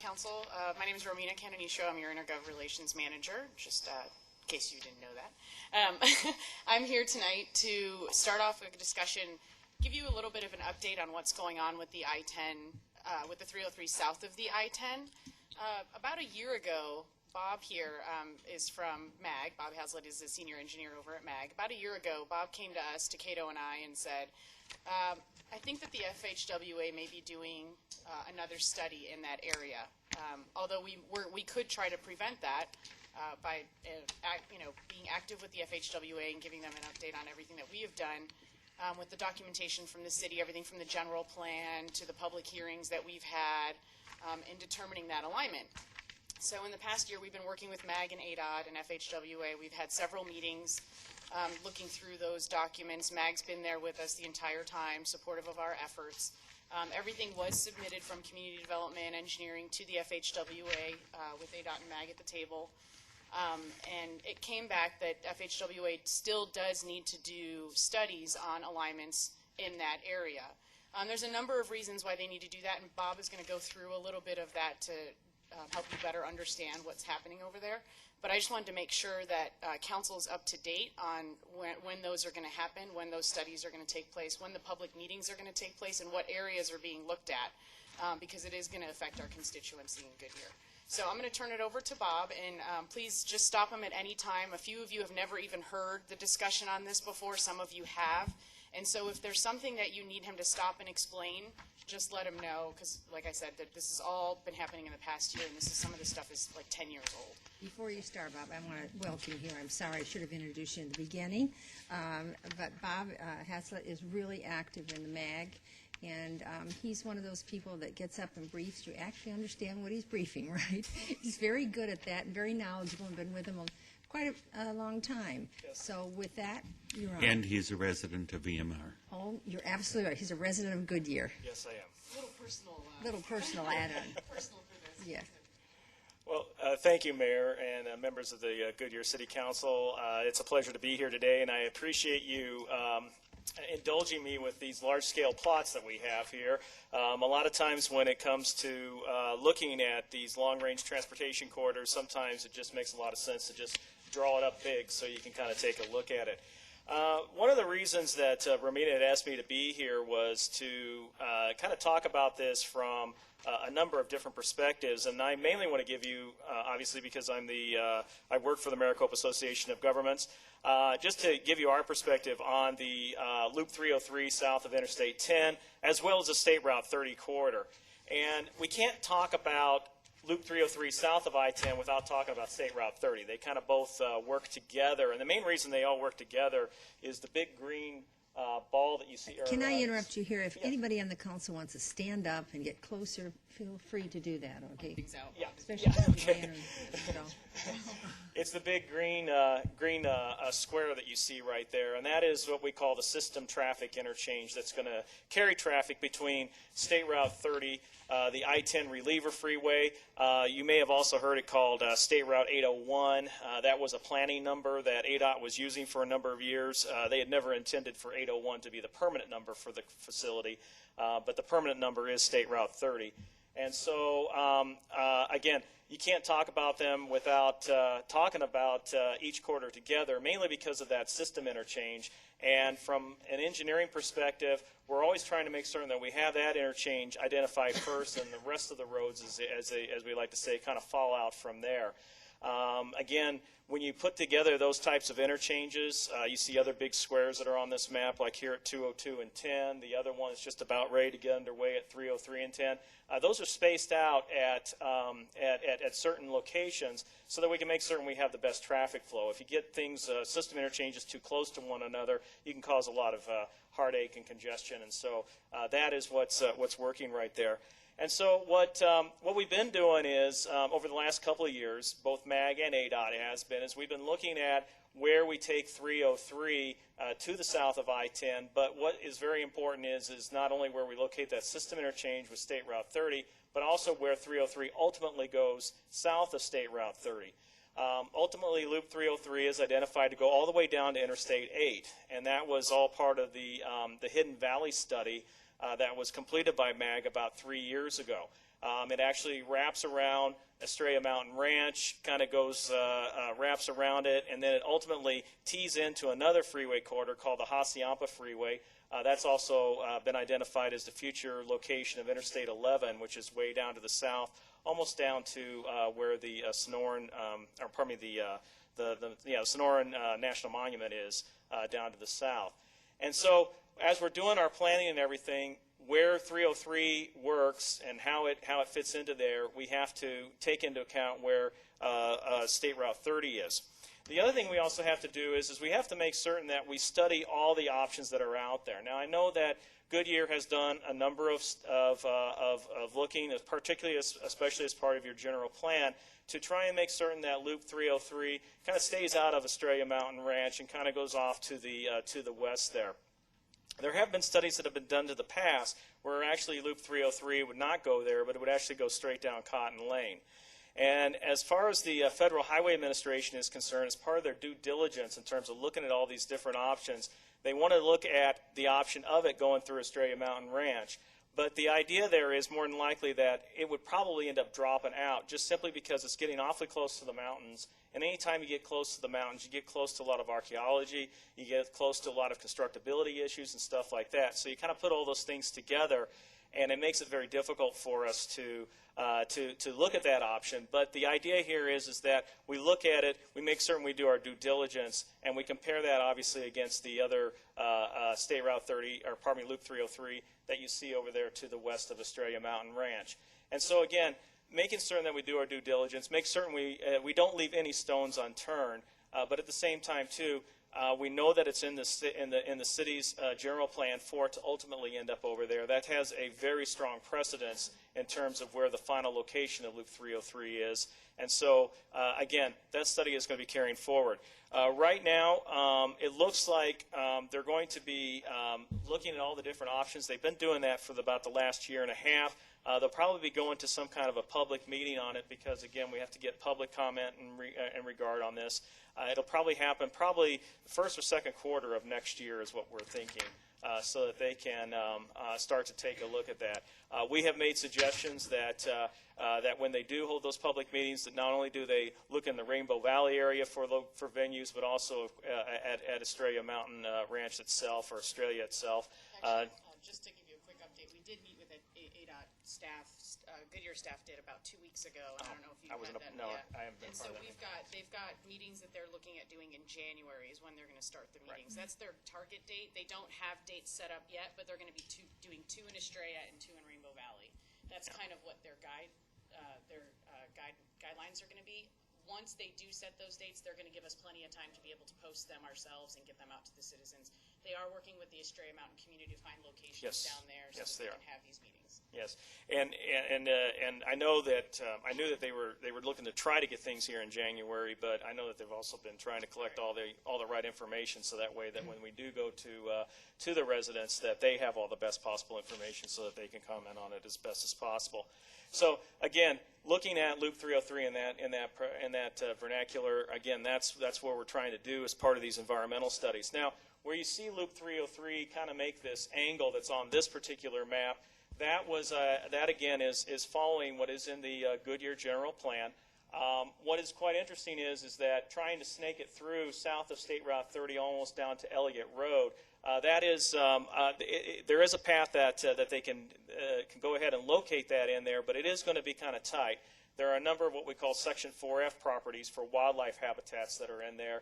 Council. My name is Romina Canoniscio. I'm your Intergov Relations Manager, just in case you didn't know that. I'm here tonight to start off a discussion, give you a little bit of an update on what's going on with the I-10, with the 303 south of the I-10. About a year ago, Bob here is from MAG. Bob Hazlitt is a senior engineer over at MAG. About a year ago, Bob came to us, to Cato and I, and said, I think that the FHWA may be doing another study in that area. Although we could try to prevent that by being active with the FHWA and giving them an update on everything that we have done with the documentation from the city, everything from the general plan to the public hearings that we've had in determining that alignment. So in the past year, we've been working with MAG and ADOT and FHWA. We've had several meetings looking through those documents. MAG's been there with us the entire time, supportive of our efforts. Everything was submitted from community development engineering to the FHWA with ADOT and MAG at the table. And it came back that FHWA still does need to do studies on alignments in that area. There's a number of reasons why they need to do that, and Bob is going to go through a little bit of that to help you better understand what's happening over there. But I just wanted to make sure that council is up to date on when those are going to happen, when those studies are going to take place, when the public meetings are going to take place, and what areas are being looked at, because it is going to affect our constituency in Goodyear. So I'm going to turn it over to Bob, and please just stop him at any time. A few of you have never even heard the discussion on this before. Some of you have. And so if there's something that you need him to stop and explain, just let him know, because like I said, that this has all been happening in the past year, and some of this stuff is like 10 years old. Before you start, Bob, I want to welcome you here. I'm sorry I should have introduced you in the beginning, but Bob Hazlitt is really active in the MAG, and he's one of those people that gets up and briefs. You actually understand what he's briefing, right? He's very good at that and very knowledgeable, and been with him quite a long time. Yes. So with that, you're on. And he's a resident of EMR. Oh, you're absolutely right. He's a resident of Goodyear. Yes, I am. Little personal add-on. Personal for this. Yeah. Well, thank you, Mayor, and members of the Goodyear City Council. It's a pleasure to be here today, and I appreciate you indulging me with these large-scale plots that we have here. A lot of times when it comes to looking at these long-range transportation corridors, sometimes it just makes a lot of sense to just draw it up big so you can kind of take a look at it. One of the reasons that Romina had asked me to be here was to kind of talk about this from a number of different perspectives, and I mainly want to give you, obviously because I work for the Maricopa Association of Governments, just to give you our perspective on the Loop 303 south of Interstate 10, as well as the State Route 30 corridor. And we can't talk about Loop 303 south of I-10 without talking about State Route 30. They kind of both work together, and the main reason they all work together is the big green ball that you see. Can I interrupt you here? If anybody on the council wants to stand up and get closer, feel free to do that, okay? Yeah. Especially Okay. It's the big green square that you see right there, and that is what we call the system traffic interchange that's going to carry traffic between State Route 30, the I-10 Reliever Freeway. You may have also heard it called State Route 801. That was a planning number that ADOT was using for a number of years. They had never intended for 801 to be the permanent number for the facility, but the permanent number is State Route 30. And so, again, you can't talk about them without talking about each corridor together, mainly because of that system interchange. And from an engineering perspective, we're always trying to make certain that we have that interchange identified first, and the rest of the roads, as we like to say, kind of fall out from there. Again, when you put together those types of interchanges, you see other big squares that are on this map, like here at 202 and 10. The other one is just about ready to get underway at 303 and 10. Those are spaced out at certain locations so that we can make certain we have the best traffic flow. If you get things, system interchanges too close to one another, you can cause a lot of heartache and congestion. And so that is what's working right there. And so what we've been doing is, over the last couple of years, both MAG and ADOT has been, is we've been looking at where we take 303 to the south of I-10, but what is very important is not only where we locate that system interchange with State Route 30, but also where 303 ultimately goes south of State Route 30. Ultimately, Loop 303 is identified to go all the way down to Interstate 8, and that was all part of the Hidden Valley study that was completed by MAG about 3 years ago. It actually wraps around Estrella Mountain Ranch, kind of goes, wraps around it, and then it ultimately tees into another freeway corridor called the Hacienda Freeway. That's also been identified as the future location of Interstate 11, which is way down to the south, almost down to where the Sonoran, or pardon me, the Sonoran National Monument is down to the south. And so as we're doing our planning and everything, where 303 works and how it fits into there, we have to take into account where State Route 30 is. The other thing we also have to do is we have to make certain that we study all the options that are out there. Now, I know that Goodyear has done a number of looking, particularly especially as part of your general plan, to try and make certain that Loop 303 kind of stays out of Estrella Mountain Ranch and kind of goes off to the west there. There have been studies that have been done to the past where actually Loop 303 would not go there, but it would actually go straight down Cotton Lane. And as far as the Federal Highway Administration is concerned, as part of their due diligence in terms of looking at all these different options, they want to look at the option of it going through Estrella Mountain Ranch. But the idea there is more than likely that it would probably end up dropping out just simply because it's getting awfully close to the mountains. And anytime you get close to the mountains, you get close to a lot of archaeology, you get close to a lot of constructability issues and stuff like that. So you kind of put all those things together, and it makes it very difficult for us to look at that option. But the idea here is that we look at it, we make certain we do our due diligence, and we compare that obviously against the other State Route 30, or pardon me, Loop 303 that you see over there to the west of Estrella Mountain Ranch. And so again, making certain that we do our due diligence, make certain we don't leave any stones unturned, but at the same time too, we know that it's in the city's general plan for it to ultimately end up over there. That has a very strong precedence in terms of where the final location of Loop 303 is. And so, again, that study is going to be carrying forward. Right now, it looks like they're going to be looking at all the different options. They've been doing that for about the last year and a half. They'll probably be going to some kind of a public meeting on it because, again, we have to get public comment in regard on this. It'll probably happen the first or second quarter of next year is what we're thinking, so that they can start to take a look at that. We have made suggestions that when they do hold those public meetings, that not only do they look in the Rainbow Valley area for venues, but also at Estrella Mountain Ranch itself or Australia itself. Actually, just to give you a quick update, we did meet with ADOT staff. Goodyear staff did about 2 weeks ago. I don't know if you've had that. No, yet. I haven't been And part so of that. they've got meetings that they're looking at doing in January is when they're going to start the meetings. Right. That's their target date. They don't have dates set up yet, but they're going to be doing 2 in Estrella and 2 in Rainbow Valley. That's kind of what their guidelines are going to be. Once they do set those dates, they're going to give us plenty of time to be able to post them ourselves and get them out to the citizens. They are working with the Estrella Mountain community to find locations down there so that they can have these meetings. Yes, and I know that I knew that they were looking to try to get things here in January, but I know that they've also been trying to collect all the right information, so that way that when we do go to the residents, that they have all the best possible information, so that they can comment on it as best as possible. So again, looking at Loop 303 in that vernacular, again, that's what we're trying to do as part of these environmental studies. Now, where you see Loop 303 kind of make this angle that's on this particular map, that again is following what is in the Goodyear General Plan. What is quite interesting is that trying to snake it through south of State Route 30 almost down to Elliott Road, that is there is a path that they can go ahead and locate that in there, but it is going to be kind of tight. There are a number of what we call Section 4F properties for wildlife habitats that are in there,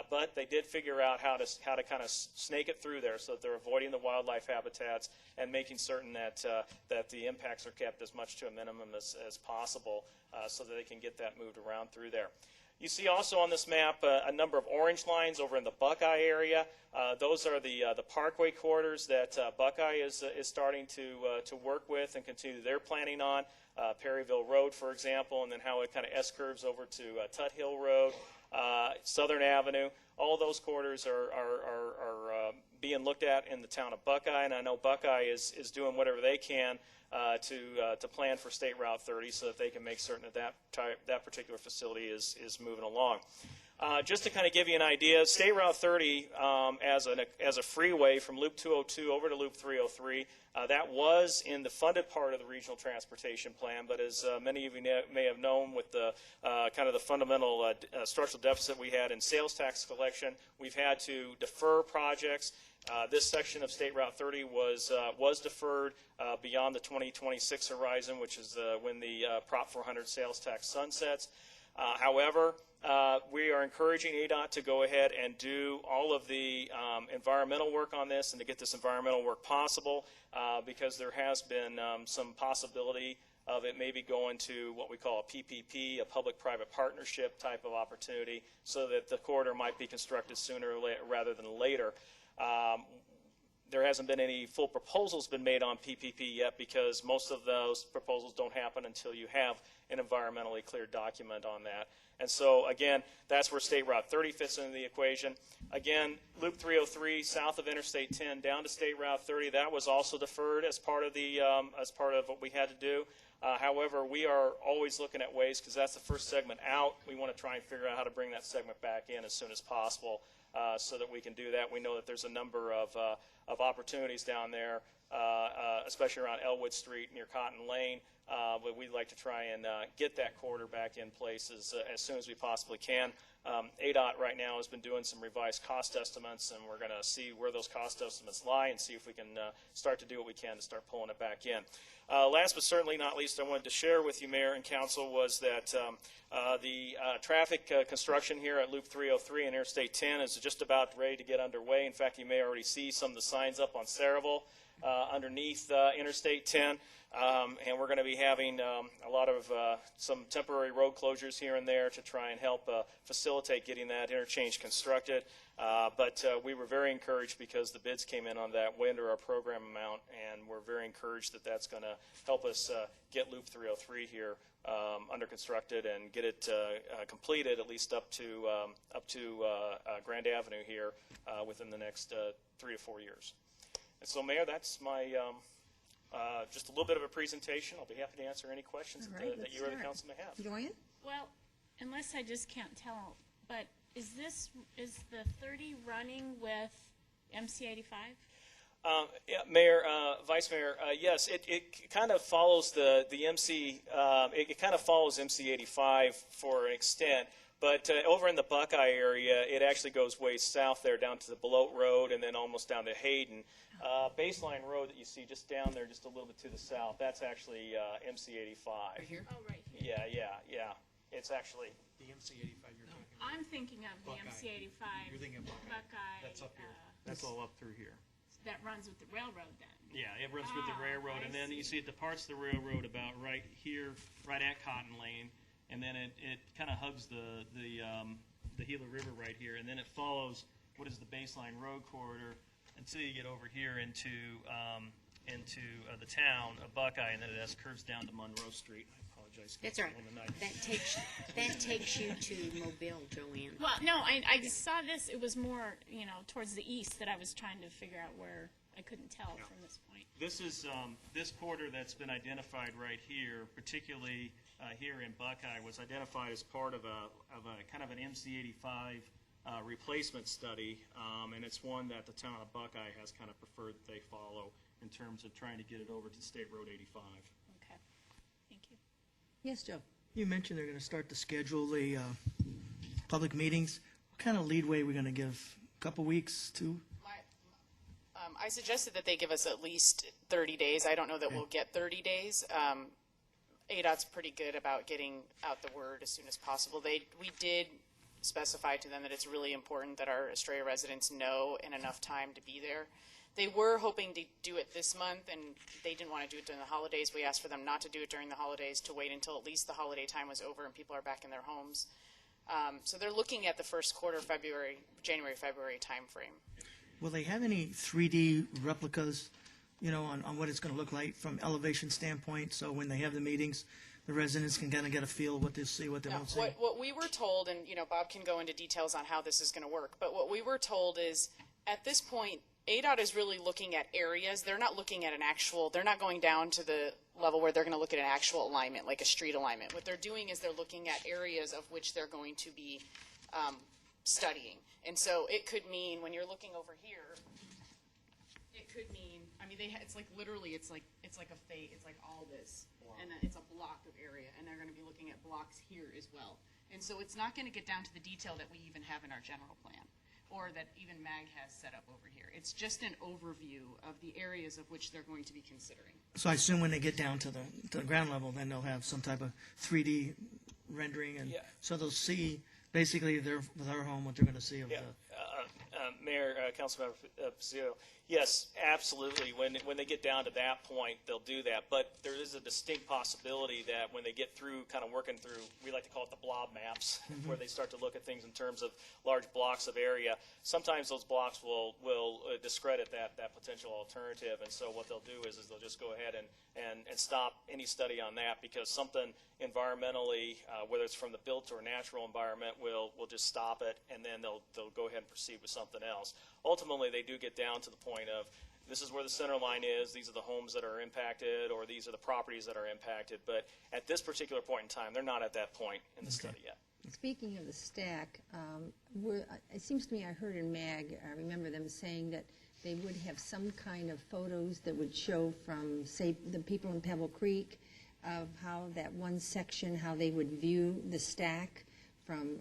but they did figure out how to kind of snake it through there so that they're avoiding the wildlife habitats and making certain that the impacts are kept as much to a minimum as possible, so that they can get that moved around through there. You see also on this map a number of orange lines over in the Buckeye area. Those are the parkway corridors that Buckeye is starting to work with and continue their planning on. Perryville Road, for example, and then how it kind of S-curves over to Tut Hill Road, Southern Avenue. All of those corridors are being looked at in the town of Buckeye, and I know Buckeye is doing whatever they can to plan for State Route 30 so that they can make certain that that particular facility is moving along. Just to kind of give you an idea, State Route 30 as a freeway from Loop 202 over to Loop 303, that was in the funded part of the Regional Transportation Plan, but as many of you may have known with the kind of the fundamental structural deficit we had in sales tax collection, we've had to defer projects. This section of State Route 30 was deferred beyond the 2026 horizon, which is when the Prop 400 sales tax sunsets. However, we are encouraging ADOT to go ahead and do all of the environmental work on this and to get this environmental work possible because there has been some possibility of it maybe going to what we call a PPP, a public-private partnership type of opportunity, so that the corridor might be constructed sooner rather than later. There hasn't been any full proposals been made on PPP yet because most of those proposals don't happen until you have an environmentally clear document on that. And so, again, that's where State Route 30 fits into the equation. Again, Loop 303 south of Interstate 10 down to State Route 30, that was also deferred as part of what we had to do. However, we are always looking at ways, because that's the first segment out. We want to try and figure out how to bring that segment back in as soon as possible so that we can do that. We know that there's a number of opportunities down there, especially around Elwood Street near Cotton Lane. But we'd like to try and get that corridor back in place as soon as we possibly can. ADOT right now has been doing some revised cost estimates, and we're going to see where those cost estimates lie and see if we can start to do what we can to start pulling it back in. Last but certainly not least, I wanted to share with you, Mayor and Council, was that the traffic construction here at Loop 303 and Interstate 10 is just about ready to get underway. In fact, you may already see some of the signs up on Saraville underneath Interstate 10. And we're going to be having a lot of some temporary road closures here and there to try and help facilitate getting that interchange constructed. But we were very encouraged because the bids came in on that way under our program amount, and we're very encouraged that that's going to help us get Loop 303 here under constructed and get it completed at least up to Grand Avenue here within the next 3 to 4 years. And so, Mayor, that's my just a little bit of a presentation. I'll be happy to answer any questions that you or the council may have. Joanne? Well, unless I just can't tell, but is the 30 running with MC 85? Yeah, Mayor, Vice Mayor, yes, it kind of follows the MC. It kind of follows MC 85 for an extent. But over in the Buckeye area, it actually goes way south there down to the Belote Road and then almost down to Hayden. Baseline Road that you see just down there, just a little bit to the south, that's actually MC 85. Right here? Oh, right here. Yeah. It's actually The MC 85 you're talking about? I'm thinking of the Buckeye. MC 85. You're thinking of Buckeye. That's up here. that's all up through here. That runs with the railroad then. Yeah, it runs with the railroad, and then you see it departs the railroad about right here, right at Cotton Lane, and then it kind of hugs the Gila River right here, and then it follows what is the baseline road corridor until you get over here into the town of Buckeye, and then it curves down to Monroe Street. I apologize. That's all right. That takes you to Mobile, Joanne. Well, no, I saw this. It was more, towards the east that I was trying to figure out where. I couldn't tell from this point. This is this corridor that's been identified right here, particularly here in Buckeye, was identified as part of a kind of an MC85 replacement study, and it's one that the town of Buckeye has kind of preferred that they follow in terms of trying to get it over to State Road 85. Okay, thank you. Yes, Joe. You mentioned they're going to start to schedule the public meetings. What kind of leadway are we going to give? A couple weeks, 2? I suggested that they give us at least 30 days. I don't know that we'll get 30 days. ADOT's pretty good about getting out the word as soon as possible. We did specify to them that it's really important that our Estrella residents know in enough time to be there. They were hoping to do it this month, and they didn't want to do it during the holidays. We asked for them not to do it during the holidays, to wait until at least the holiday time was over and people are back in their homes. So they're looking at the first quarter, January, February timeframe. Will they have any 3D replicas, on what it's going to look like from elevation standpoint? So when they have the meetings, the residents can kind of get a feel of what they see, what they won't see. What we were told, and Bob can go into details on how this is going to work, but what we were told is at this point, ADOT is really looking at areas. They're not looking at they're not going down to the level where they're going to look at an actual alignment, like a street alignment. What they're doing is they're looking at areas of which they're going to be studying. And so it could mean, when you're looking over here, it could mean, I mean, it's like literally, it's like all this, and then it's a block of area, and they're going to be looking at blocks here as well. And so it's not going to get down to the detail that we even have in our general plan, or that even MAG has set up over here. It's just an overview of the areas of which they're going to be considering. So I assume when they get down to the ground level, then they'll have some type of 3D rendering, and so they'll see basically with our home what they're going to see of the. Mayor, Councilmember Pizzuto, yes, absolutely. When they get down to that point, they'll do that. But there is a distinct possibility that when they get through, kind of working through, we like to call it the blob maps, where they start to look at things in terms of large blocks of area. Sometimes those blocks will discredit that potential alternative. And so what they'll do is they'll just go ahead and stop any study on that, because something environmentally, whether it's from the built or natural environment, will just stop it, and then they'll go ahead and proceed with something else. Ultimately, they do get down to the point of, this is where the center line is, these are the homes that are impacted, or these are the properties that are impacted. But at this particular point in time, they're not at that point in the study yet. Speaking of the stack, it seems to me I heard in MAG, I remember them saying that they would have some kind of photos that would show from, say, the people in Pebble Creek, of how that one section, how they would view the stack from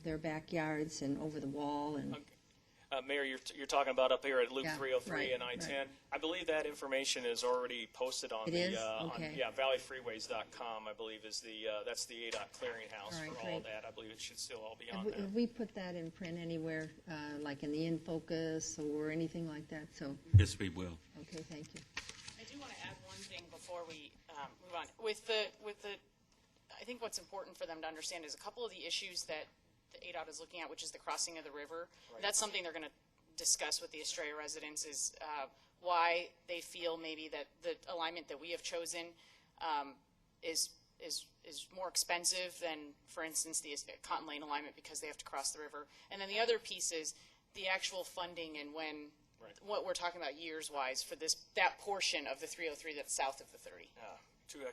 their backyards and over the wall. And Mayor, you're talking about up here at Loop 303 right, and I-10. right. I believe that information is already posted on valleyfreeways.com. I believe that's the ADOT clearinghouse All right, for all great. that. I believe it should still all be on have there. we put that in print anywhere, like in the In Focus or anything like that? So, Yes, we will. okay, thank you. I do want to add one thing before we move on. I think what's important for them to understand is a couple of the issues that the ADOT is looking at, which is the crossing of the river. Right. That's something they're going to discuss with the Estrella residents, is why they feel maybe that the alignment that we have chosen is more expensive than, for instance, the Cotton Lane alignment, because they have to cross the river. And then the other piece is the actual funding and what we're talking about years-wise for that portion of the 303 that's south of the 30. Two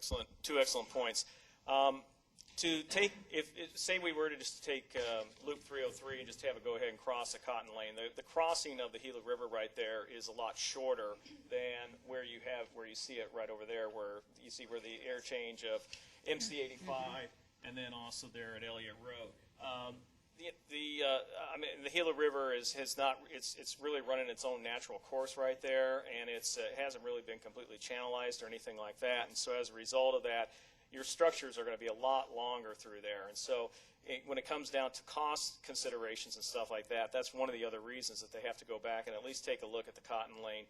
excellent points. Say we were to just take Loop 303 and just have it go ahead and cross the Cotton Lane, the crossing of the Gila River right there is a lot shorter than where you see it right over there, where you see where the interchange of MC85 and then also there at Elliott Road. The Gila River it's really running its own natural course right there, and it hasn't really been completely channelized or anything like that. And so as a result of that, your structures are going to be a lot longer through there. And so when it comes down to cost considerations and stuff like that, that's one of the other reasons that they have to go back and at least take a look at the Cotton Lane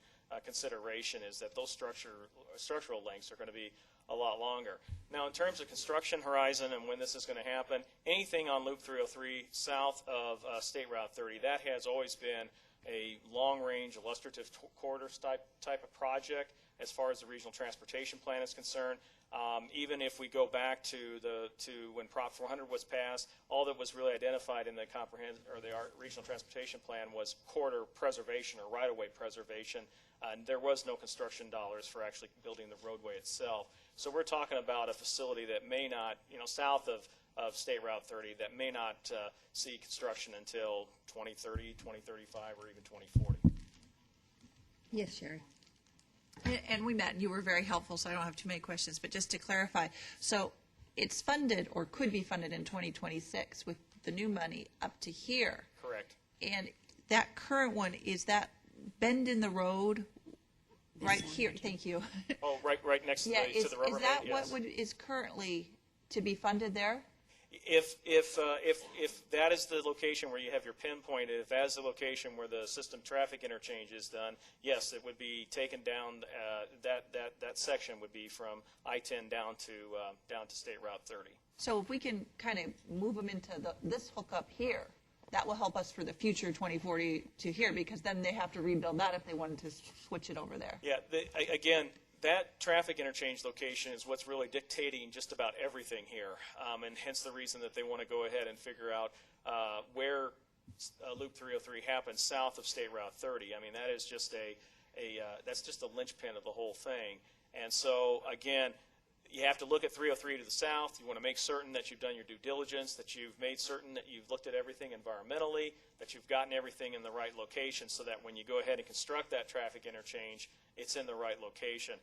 consideration, is that those structural lengths are going to be a lot longer. Now, in terms of construction horizon and when this is going to happen, anything on Loop 303 south of State Route 30, that has always been a long-range illustrative corridor type of project as far as the regional transportation plan is concerned. Even if we go back to when Prop 400 was passed, all that was really identified in the regional transportation plan was corridor preservation or right-of-way preservation. And there was no construction dollars for actually building the roadway itself. So we're talking about a facility that may not, south of State Route 30, that may not see construction until 2030, 2035, or even 2040. Yes, Sherry. And we met, and you were very helpful, so I don't have too many questions. But just to clarify, so it's funded or could be funded in 2026 with the new money up to here. Correct. And that current one, is that bend in the road right here? Thank you. Oh, right next to the rubber is that band, yes. what is currently to be funded there? If that is the location where you have your pinpointed, if that is the location where the system traffic interchange is done, yes, it would be taken down. That section would be from I-10 down to State Route 30. So if we can kind of move them into this hookup here, that will help us for the future 2040 to here, because then they have to rebuild that if they wanted to switch it over there. Yeah, again, that traffic interchange location is what's really dictating just about everything here, and hence the reason that they want to go ahead and figure out where Loop 303 happens south of State Route 30. I mean, that is just that's just a linchpin of the whole thing. And so, again, you have to look at 303 to the south. You want to make certain that you've done your due diligence, that you've made certain that you've looked at everything environmentally, that you've gotten everything in the right location so that when you go ahead and construct that traffic interchange, it's in the right location.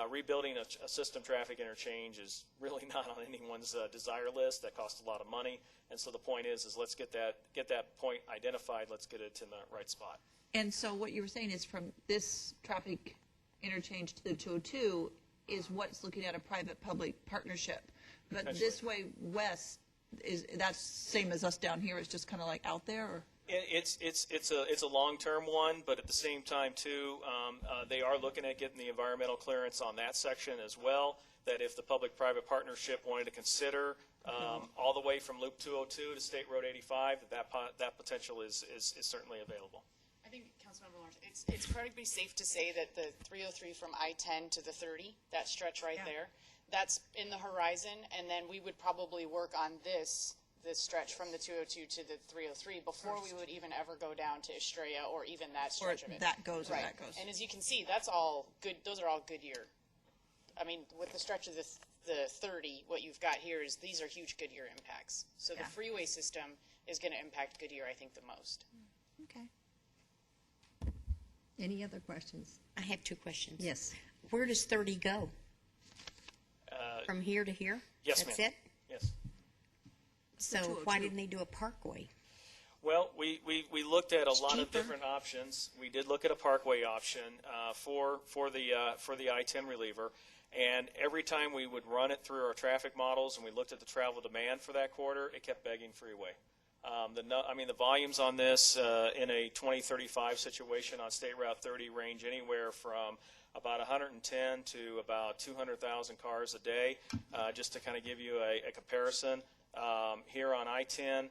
Rebuilding a system traffic interchange is really not on anyone's desire list. That costs a lot of money. And so the point is let's get that point identified. Let's get it in the right spot. And so what you were saying is from this traffic interchange to the 202 is what's looking at a private-public partnership. But this way west, that's same as us down here, it's just kind of like out there? Or? It's a long-term one, but at the same time, too, they are looking at getting the environmental clearance on that section as well, that if the public-private partnership wanted to consider all the way from Loop 202 to State Road 85, that potential is certainly available. I think, Councilmember Lawrence, it's probably safe to say that the 303 from I-10 to the 30, that stretch right there, that's in the horizon, and then we would probably work on this stretch from the 202 to the 303 before we would even ever go down to Estrella or even that stretch of it. That goes, right. or that goes. And as you can see, that's all good. Those are all Goodyear. I mean, with the stretch of the 30, what you've got here is these are huge Goodyear impacts. So the freeway system is going to impact Goodyear, I think, the most. Okay. Any other questions? I have 2 questions. Yes. Where does 30 go? From here to here? Yes, That's ma'am. it? Yes. So why didn't they do a parkway? Well, we looked at a lot of cheaper. different options. We did look at a parkway option for the I-10 reliever, and every time we would run it through our traffic models and we looked at the travel demand for that quarter, it kept begging freeway. The volumes on this in a 2035 situation on State Route 30 range anywhere from about 110 to about 200,000 cars a day. Just to kind of give you a comparison, here on I-10,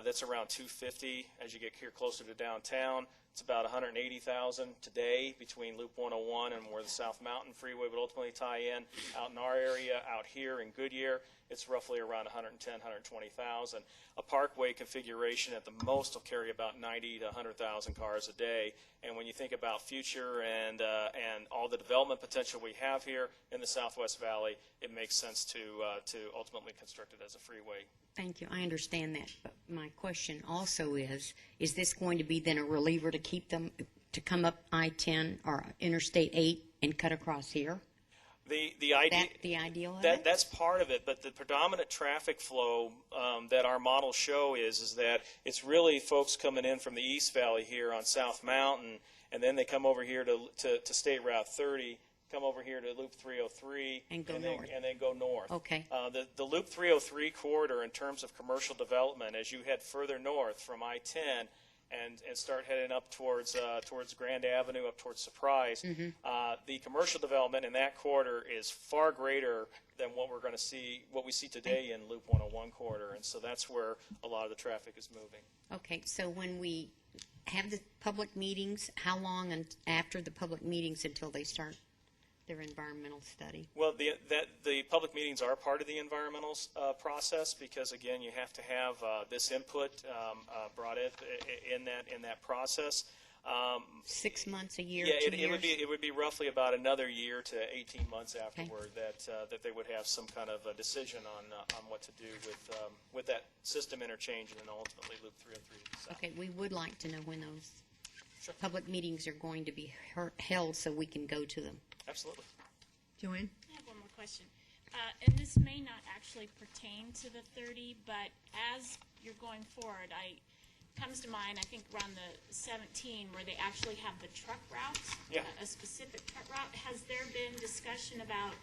that's around 250 as you get here closer to downtown. It's about 180,000 today between Loop 101 and where the South Mountain Freeway would ultimately tie in. Out in our area, out here in Goodyear, it's roughly around 110, 120,000. A parkway configuration at the most will carry about 90 to 100,000 cars a day. And when you think about future and all the development potential we have here in the Southwest Valley, it makes sense to ultimately construct it as a freeway. Thank you. I understand that. But my question also is this going to be then a reliever to keep them to come up I-10 or Interstate 8 and cut across here? The idea, the ideal of it? That's part of it, but the predominant traffic flow that our models show is that it's really folks coming in from the East Valley here on South Mountain, and then they come over here to State Route 30, come over here to Loop 303, and go north. And then go north. Okay. The Loop 303 corridor, in terms of commercial development, as you head further north from I-10, and start heading up towards Grand Avenue, up towards Surprise, the commercial development in that corridor is far greater than what we see today in Loop 101 corridor, and so that's where a lot of the traffic is moving. Okay, so when we have the public meetings, how long after the public meetings until they start their environmental study? Well, the public meetings are part of the environmental process because, again, you have to have this input brought in that process. 6 months, a year, yeah, 2 years? it would be roughly about another year to 18 months afterward that they would have some kind of a decision on what to do with that system interchange and then ultimately Loop 303. Okay, we would like to know when those public meetings are going to be held so we can go to them. Absolutely. Joanne? I have one more question. And this may not actually pertain to the 30, but as you're going forward, comes to mind, I think, around the 17, where they actually have the truck routes, a specific truck route. Has there been discussion about,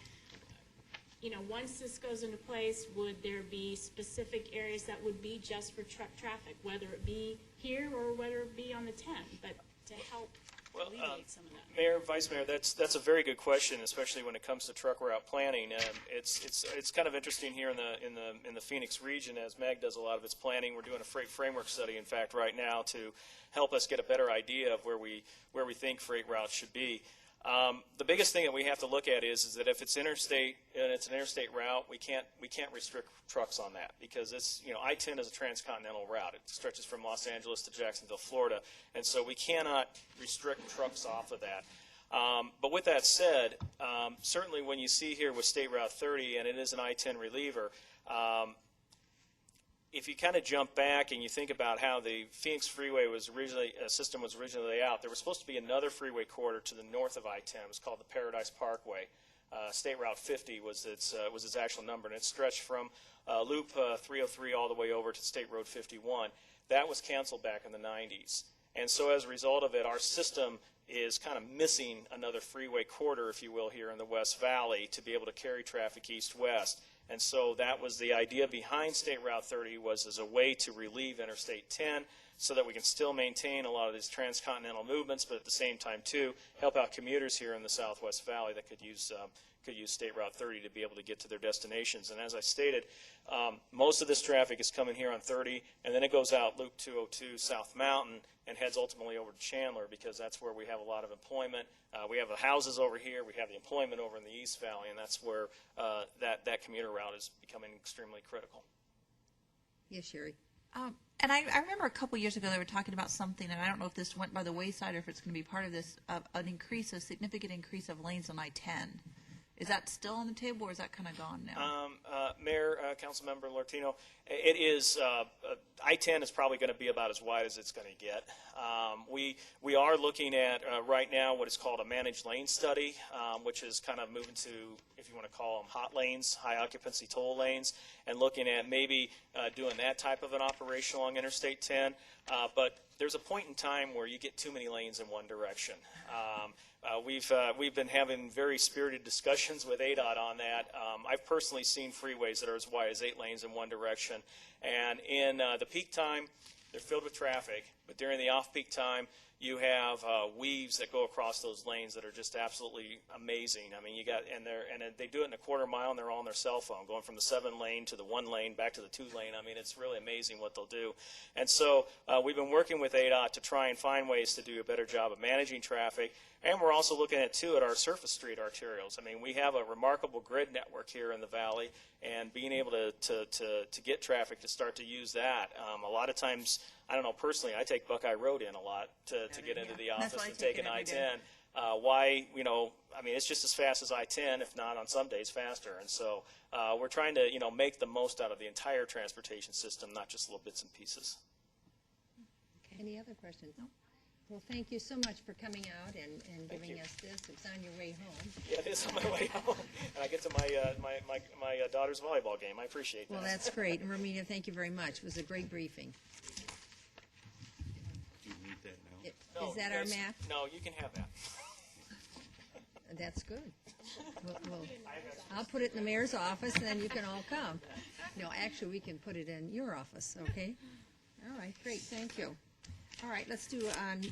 once this goes into place, would there be specific areas that would be just for truck traffic, whether it be here or whether it be on the 10, but to help alleviate some of that? Mayor, Vice Mayor, that's a very good question, especially when it comes to truck route planning. It's kind of interesting here in the Phoenix region, as MAG does a lot of its planning. We're doing a freight framework study, in fact, right now to help us get a better idea of where we think freight routes should be. The biggest thing that we have to look at is that if it's interstate and it's an interstate route, we can't restrict trucks on that because it's I-10 is a transcontinental route. It stretches from Los Angeles to Jacksonville, Florida, and so we cannot restrict trucks off of that. But with that said, certainly when you see here with State Route 30 and it is an I-10 reliever, if you kind of jump back and you think about how the Phoenix Freeway system was originally laid out, there was supposed to be another freeway corridor to the north of I-10. It was called the Paradise Parkway. State Route 50 was its actual number, and it stretched from Loop 303 all the way over to State Road 51. That was canceled back in the 90s. And so as a result of it, our system is kind of missing another freeway corridor, if you will, here in the West Valley to be able to carry traffic east-west. And so that was the idea behind State Route 30 was as a way to relieve Interstate 10 so that we can still maintain a lot of these transcontinental movements, but at the same time, too, help out commuters here in the Southwest Valley that could use State Route 30 to be able to get to their destinations. And as I stated, most of this traffic is coming here on 30, and then it goes out Loop 202 South Mountain and heads ultimately over to Chandler because that's where we have a lot of employment. We have the houses over here. We have the employment over in the East Valley, and that's where that commuter route is becoming extremely critical. Yes, Sherry. And I remember a couple years ago they were talking about something, and I don't know if this went by the wayside or if it's going to be part of this, a significant increase of lanes on I-10. Is that still on the table, or is that kind of gone now? Mayor, Councilmember Latino, it is, I-10 is probably going to be about as wide as it's going to get. We are looking at right now what is called a managed lane study, which is kind of moving to, if you want to call them hot lanes, high occupancy toll lanes, and looking at maybe doing that type of an operation along Interstate 10. But there's a point in time where you get too many lanes in one direction. We've been having very spirited discussions with ADOT on that. I've personally seen freeways that are as wide as 8 lanes in one direction. And in the peak time, they're filled with traffic. But during the off-peak time, you have weaves that go across those lanes that are just absolutely amazing. I mean, and they do it in a quarter mile, and they're all on their cell phone, going from the 7-lane to the 1-lane back to the 2-lane. I mean, it's really amazing what they'll do. And so we've been working with ADOT to try and find ways to do a better job of managing traffic. And we're also looking at, too, at our surface street arterials. I mean, we have a remarkable grid network here in the valley, and being able to get traffic to start to use that. A lot of times, I don't know, personally, I take Buckeye Road in a lot to get into the office and take an I-10. Why, I mean, it's just as fast as I-10, if not on some days faster. And so we're trying to, make the most out of the entire transportation system, not just little bits and pieces. Any other questions? No. Well, thank you so much for coming out and giving us this. It's on your way home. Yeah, it is on my way home. And I get to my daughter's volleyball game. I appreciate that. Well, that's great. And Romina, thank you very much. It was a great briefing. Do you need that now? No, Is that you our guys- map? No, you can have that. That's good. I'll put it in the mayor's office, and then you can all come. No, actually, we can put it in your office, okay? All right, great, thank you. All right, let's do on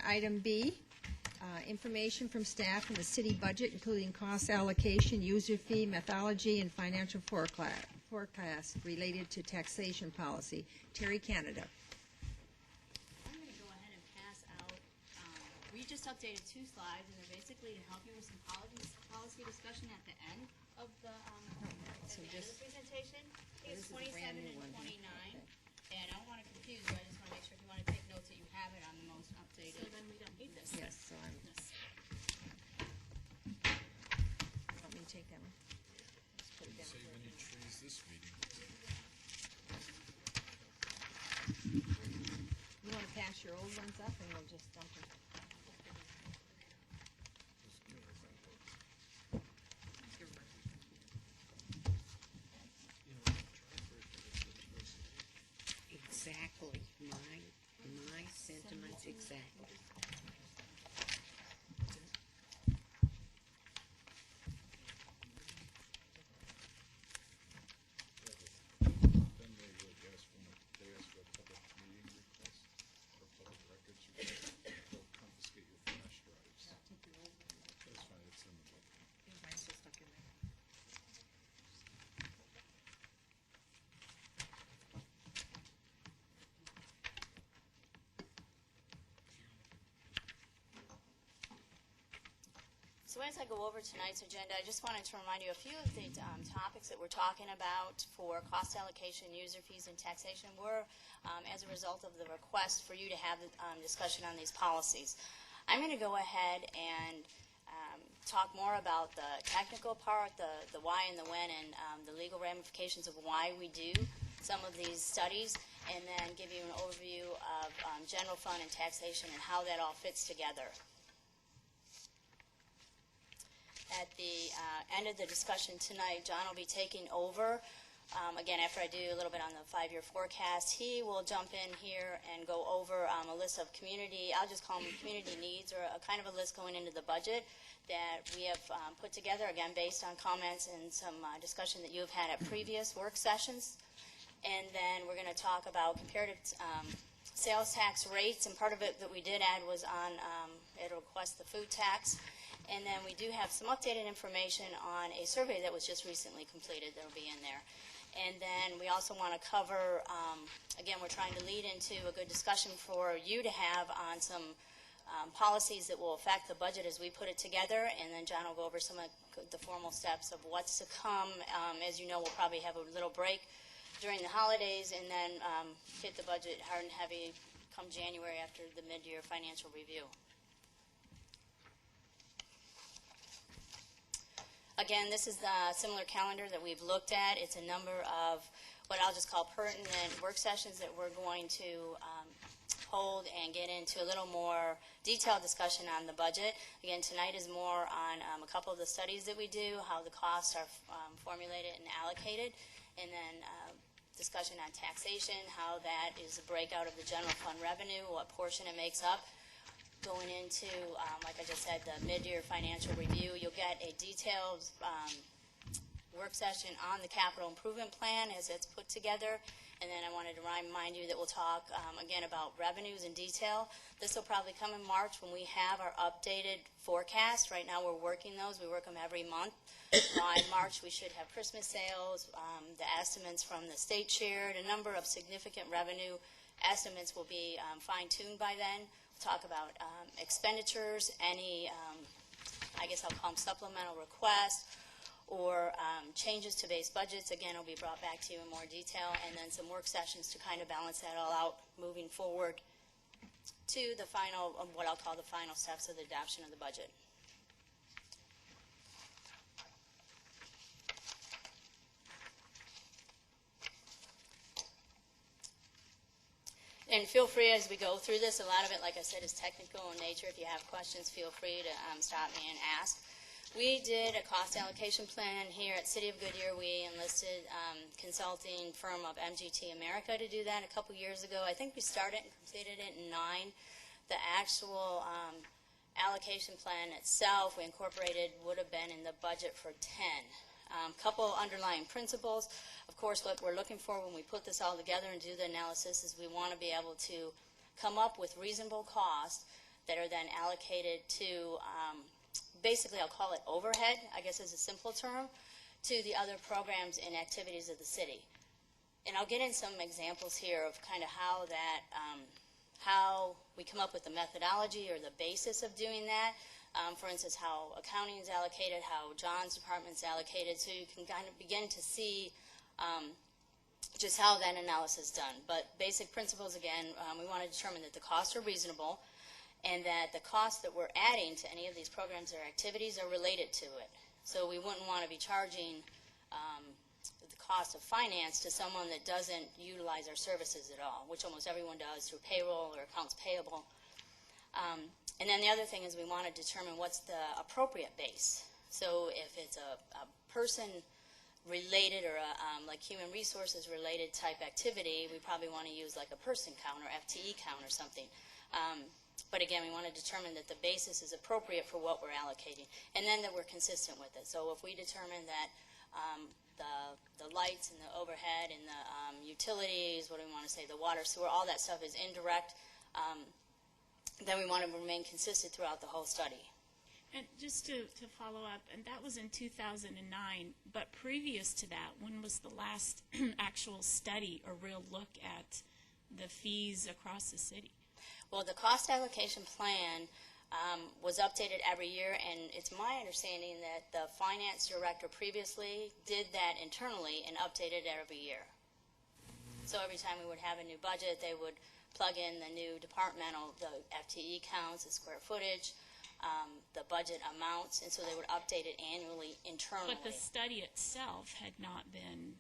item B, information from staff on the city budget, including cost allocation, user fee, methodology, and financial forecast related to taxation policy. Terry Canada. I'm going to go ahead and pass out, we just updated 2 slides, and they're basically to help you with some policy discussion at the end of the, presentation. It's 27 and 29, and I don't want to confuse you, I just want to make sure if you want to take notes that you have it on the most updated. So then we don't need this. Yes, so I'm, want me to take that one? Let's put it down. Save any trees this meeting. You want to pass your old ones up, and we'll just dump them? Exactly. My sentiments exactly. Then they would ask they ask for a public meeting request or public records request. They'll confiscate your flash drives. That's fine, it's in the book. So as I go over tonight's agenda, I just wanted to remind you a few of the topics that we're talking about for cost allocation, user fees, and taxation were as a result of the request for you to have discussion on these policies. I'm going to go ahead and talk more about the technical part, the why and the when, and the legal ramifications of why we do some of these studies, and then give you an overview of general fund and taxation and how that all fits together. At the end of the discussion tonight, John will be taking over. Again, after I do a little bit on the 5-year forecast, he will jump in here and go over a list of community, I'll just call them community needs, or a kind of a list going into the budget that we have put together, again, based on comments and some discussion that you have had at previous work sessions. And then we're going to talk about comparative sales tax rates, and part of it that we did add was on, it'll request the food tax. And then we do have some updated information on a survey that was just recently completed that will be in there. And then we also want to cover, again, we're trying to lead into a good discussion for you to have on some policies that will affect the budget as we put it together. And then John will go over some of the formal steps of what's to come. As you know, we'll probably have a little break during the holidays and then hit the budget hard and heavy come January after the mid-year financial review. Again, this is the similar calendar that we've looked at. It's a number of what I'll just call pertinent work sessions that we're going to hold and get into a little more detailed discussion on the budget. Again, tonight is more on a couple of the studies that we do, how the costs are formulated and allocated, and then discussion on taxation, how that is a breakout of the general fund revenue, what portion it makes up. Going into, like I just said, the mid-year financial review, you'll get a detailed work session on the capital improvement plan as it's put together. And then I wanted to remind you that we'll talk, again, about revenues in detail. This will probably come in March when we have our updated forecast. Right now we're working those. We work them every month. By March we should have Christmas sales, the estimates from the state shared, a number of significant revenue estimates will be fine-tuned by then. Talk about expenditures, any, I guess I'll call them supplemental requests, or changes to base budgets. Again, will be brought back to you in more detail, and then some work sessions to kind of balance that all out moving forward to the final, what I'll call the final steps of the adoption of the budget. And feel free as we go through this, a lot of it, like I said, is technical in nature. If you have questions, feel free to stop me and ask. We did a cost allocation plan here at City of Goodyear. We enlisted consulting firm of MGT America to do that a couple years ago. I think we started and completed it in 9. The actual allocation plan itself, we incorporated, would have been in the budget for 10. Couple underlying principles. Of course, what we're looking for when we put this all together and do the analysis is we want to be able to come up with reasonable costs that are then allocated to, basically I'll call it overhead, I guess is a simple term, to the other programs and activities of the city. And I'll get in some examples here of kind of how that, how we come up with the methodology or the basis of doing that. For instance, how accounting is allocated, how John's department is allocated, so you can kind of begin to see just how that analysis is done. But basic principles, again, we want to determine that the costs are reasonable and that the costs that we're adding to any of these programs or activities are related to it. So we wouldn't want to be charging the cost of finance to someone that doesn't utilize our services at all, which almost everyone does through payroll or accounts payable. And then the other thing is we want to determine what's the appropriate base. So if it's a person-related or like human resources related type activity, we probably want to use like a person count or FTE count or something. But again, we want to determine that the basis is appropriate for what we're allocating, and then that we're consistent with it. So if we determine that the lights and the overhead and the utilities, what do we want to say, the water, sewer, all that stuff is indirect, then we want to remain consistent throughout the whole study. And just to follow up, and that was in 2009, but previous to that, when was the last actual study or real look at the fees across the city? Well, the cost allocation plan was updated every year, and it's my understanding that the finance director previously did that internally and updated it every year. So every time we would have a new budget, they would plug in the new departmental, the FTE counts, the square footage, the budget amounts, and so they would update it annually internally. But the study itself had not been,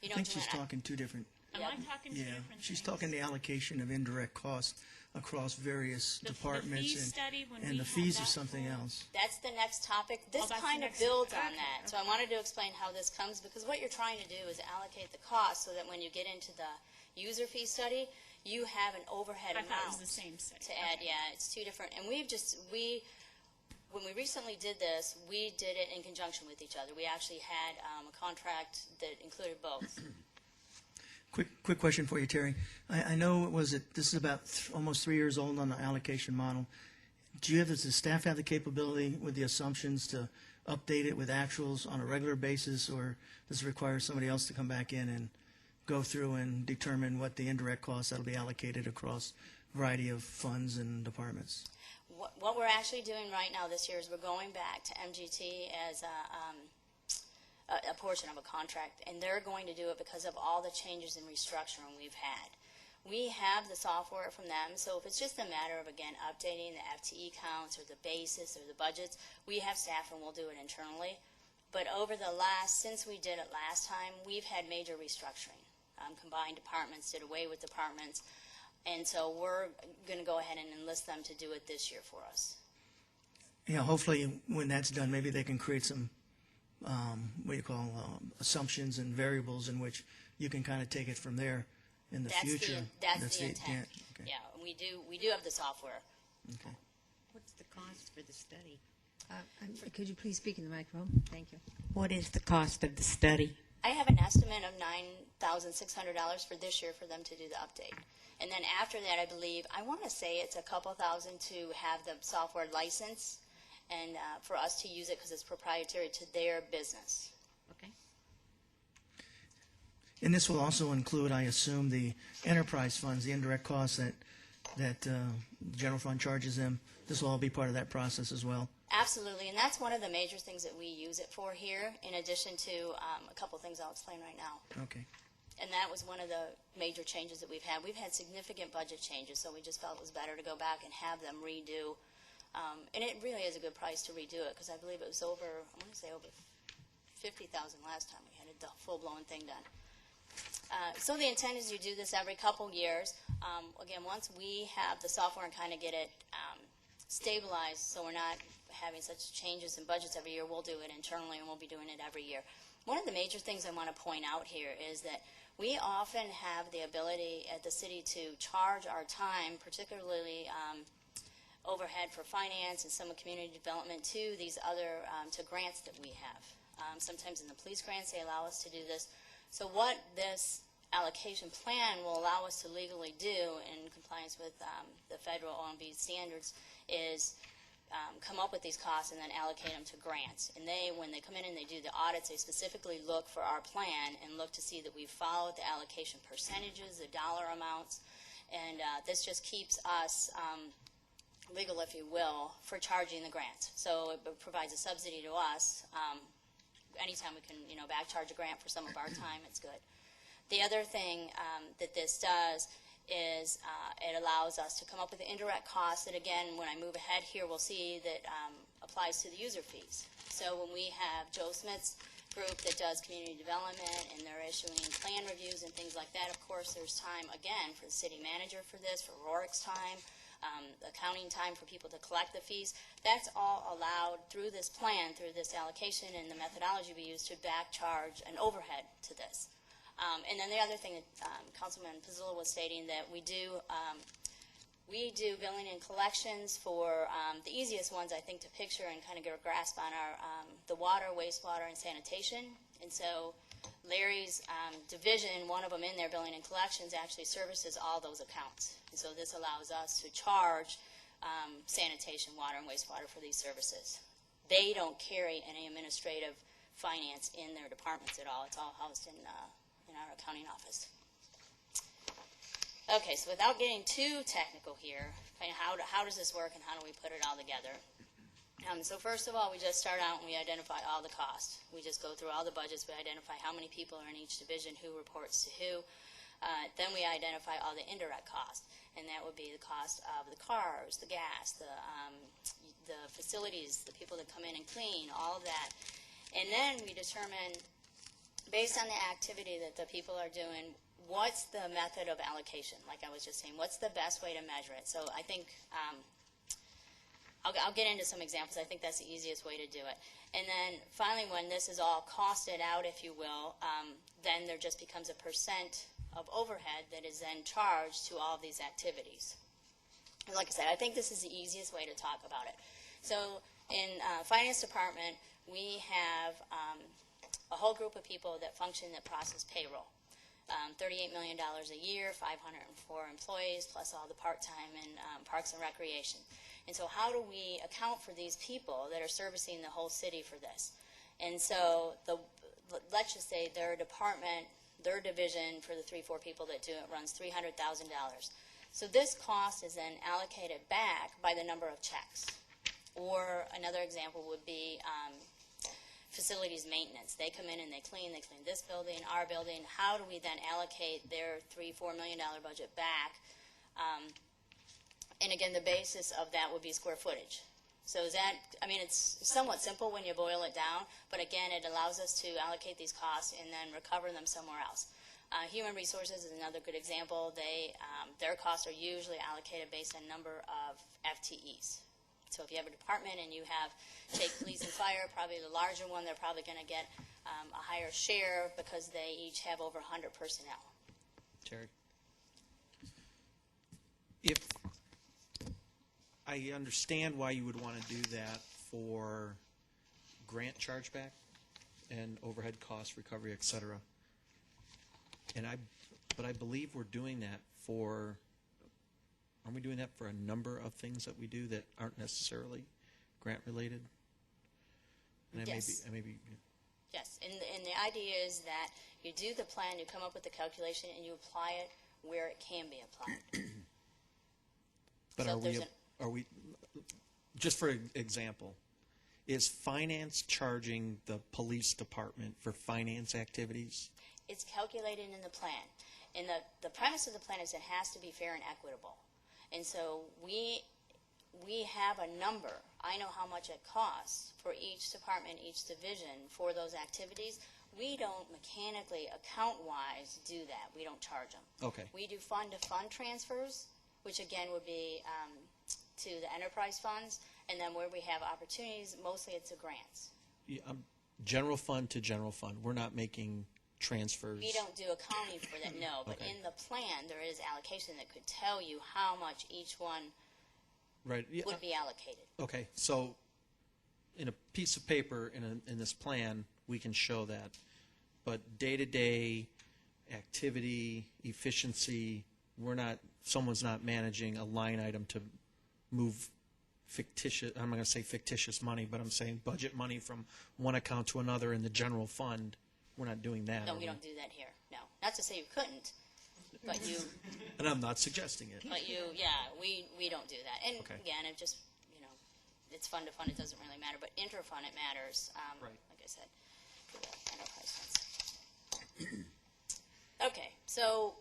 You I know, think she's Joanna, talking two different, am I talking two yeah, different she's things? talking the allocation of indirect costs across various The departments. fee study, when we And the had fees that is something for- else. That's the next topic. This that's the kind of next- builds on okay, that. So I wanted to explain how this comes, because what you're trying to do is allocate the cost so that when you get into the user fee study, you have an overhead I amount thought it was the same study. to add. Okay. Yeah, it's two different. And when we recently did this, we did it in conjunction with each other. We actually had a contract that included both. Quick question for you, Terry. I know this is about almost 3 years old on the allocation model. Does the staff have the capability with the assumptions to update it with actuals on a regular basis, or does it require somebody else to come back in and go through and determine what the indirect costs that'll be allocated across a variety of funds and departments? What we're actually doing right now this year is we're going back to MGT as a portion of a contract, and they're going to do it because of all the changes in restructuring we've had. We have the software from them, so if it's just a matter of, again, updating the FTE counts or the basis or the budgets, we have staff and we'll do it internally. But since we did it last time, we've had major restructuring. Combined departments did away with departments, and so we're going to go ahead and enlist them to do it this year for us. Yeah, hopefully when that's done, maybe they can create some, assumptions and variables in which you can kind of take it from there in the future. That's the intent. Okay. Yeah, we do have the software. Okay. What's the cost for the study? Could you please speak in the microphone? Thank you. What is the cost of the study? I have an estimate of $9,600 for this year for them to do the update. And then after that, I want to say it's a couple thousand to have the software license and for us to use it because it's proprietary to their business. Okay. And this will also include, I assume, the enterprise funds, the indirect costs that the general fund charges them. This will all be part of that process as well. Absolutely, and that's one of the major things that we use it for here, in addition to a couple things I'll explain right now. Okay. And that was one of the major changes that we've had. We've had significant budget changes, so we just felt it was better to go back and have them redo. And it really is a good price to redo it, because I believe it was over $50,000 last time we had a full-blown thing done. So the intent is you do this every couple years. Again, once we have the software and kind of get it stabilized, so we're not having such changes in budgets every year, we'll do it internally, and we'll be doing it every year. One of the major things I want to point out here is that we often have the ability at the city to charge our time, particularly overhead for finance and some of community development, to these other to grants that we have. Sometimes in the police grants they allow us to do this. So what this allocation plan will allow us to legally do in compliance with the federal OMB standards is come up with these costs and then allocate them to grants. And when they come in and they do the audits, they specifically look for our plan and look to see that we've followed the allocation percentages, the dollar amounts, and this just keeps us legal, if you will, for charging the grants. So it provides a subsidy to us. Anytime we can, back charge a grant for some of our time, it's good. The other thing that this does is it allows us to come up with the indirect costs that, again, when I move ahead here, we'll see that applies to the user fees. So when we have Joe Smith's group that does community development and they're issuing plan reviews and things like that, of course, there's time, again, for the city manager for this, for Rorick's time, accounting time for people to collect the fees. That's all allowed through this plan, through this allocation and the methodology we use to back charge an overhead to this. And then the other thing that Councilman Pizzilla was stating, that we do billing and collections for the easiest ones, I think, to picture and kind of get a grasp on are the water, wastewater, and sanitation. And so Larry's division, one of them in there, billing and collections, actually services all those accounts. And so this allows us to charge sanitation, water, and wastewater for these services. They don't carry any administrative finance in their departments at all. It's all housed in our accounting office. Okay, so without getting too technical here, kind of how does this work and how do we put it all together? So first of all, we just start out and we identify all the costs. We just go through all the budgets. We identify how many people are in each division, who reports to who. Then we identify all the indirect costs, and that would be the cost of the cars, the gas, the facilities, the people that come in and clean, all of that. And then we determine, based on the activity that the people are doing, what's the method of allocation? Like I was just saying, what's the best way to measure it? So I think I'll get into some examples. I think that's the easiest way to do it. And then finally, when this is all costed out, if you will, then there just becomes a percent of overhead that is then charged to all of these activities. And like I said, I think this is the easiest way to talk about it. So in finance department, we have a whole group of people that function that process payroll. $38 million a year, 504 employees, plus all the part-time in parks and recreation. And so how do we account for these people that are servicing the whole city for this? And so let's just say their department, their division for the 3-4 people that do it runs $300,000. So this cost is then allocated back by the number of checks. Or another example would be facilities maintenance. They come in and they clean this building, our building. How do we then allocate their $3-4 million budget back? And again, the basis of that would be square footage. So is that, I mean, it's somewhat simple when you boil it down, but again, it allows us to allocate these costs and then recover them somewhere else. Human resources is another good example. Their costs are usually allocated based on number of FTEs. So if you have a department and you have, take police and fire, probably the larger one, they're probably going to get a higher share because they each have over 100 personnel. Terry? If I understand why you would want to do that for grant chargeback and overhead cost recovery, et cetera. But I believe we're doing that for, aren't we doing that for a number of things that we do that aren't necessarily grant related? And Yes. Yes, and the idea is that you do the plan, you come up with the calculation, and you apply it where it can be applied. But So are we, just for example, is finance charging the police department for finance activities? It's calculated in the plan. And the premise of the plan is it has to be fair and equitable. And so we have a number. I know how much it costs for each department, each division for those activities. We don't mechanically, account-wise, do that. We don't charge them. Okay. We do fund-to-fund transfers, which again would be to the enterprise funds. And then where we have opportunities, mostly it's the grants. Yeah, general fund to general fund. We're not making transfers. We don't do accounting for that, no. But Okay. in the plan, there is allocation that could tell you how much each one Right. Yeah. would be allocated. Okay. So in a piece of paper in this plan, we can show that. But day-to-day activity, efficiency, someone's not managing a line item to move fictitious, I'm not going to say fictitious money, but I'm saying budget money from one account to another in the general fund. We're not doing that. No, we don't do that here, no. Not to say you couldn't, but you, And I'm not suggesting it. we don't do that. And Okay. again, it just, it's fund to fund, it doesn't really matter, but inter-fund it matters, Right. like I said, for the enterprise funds. Okay, so,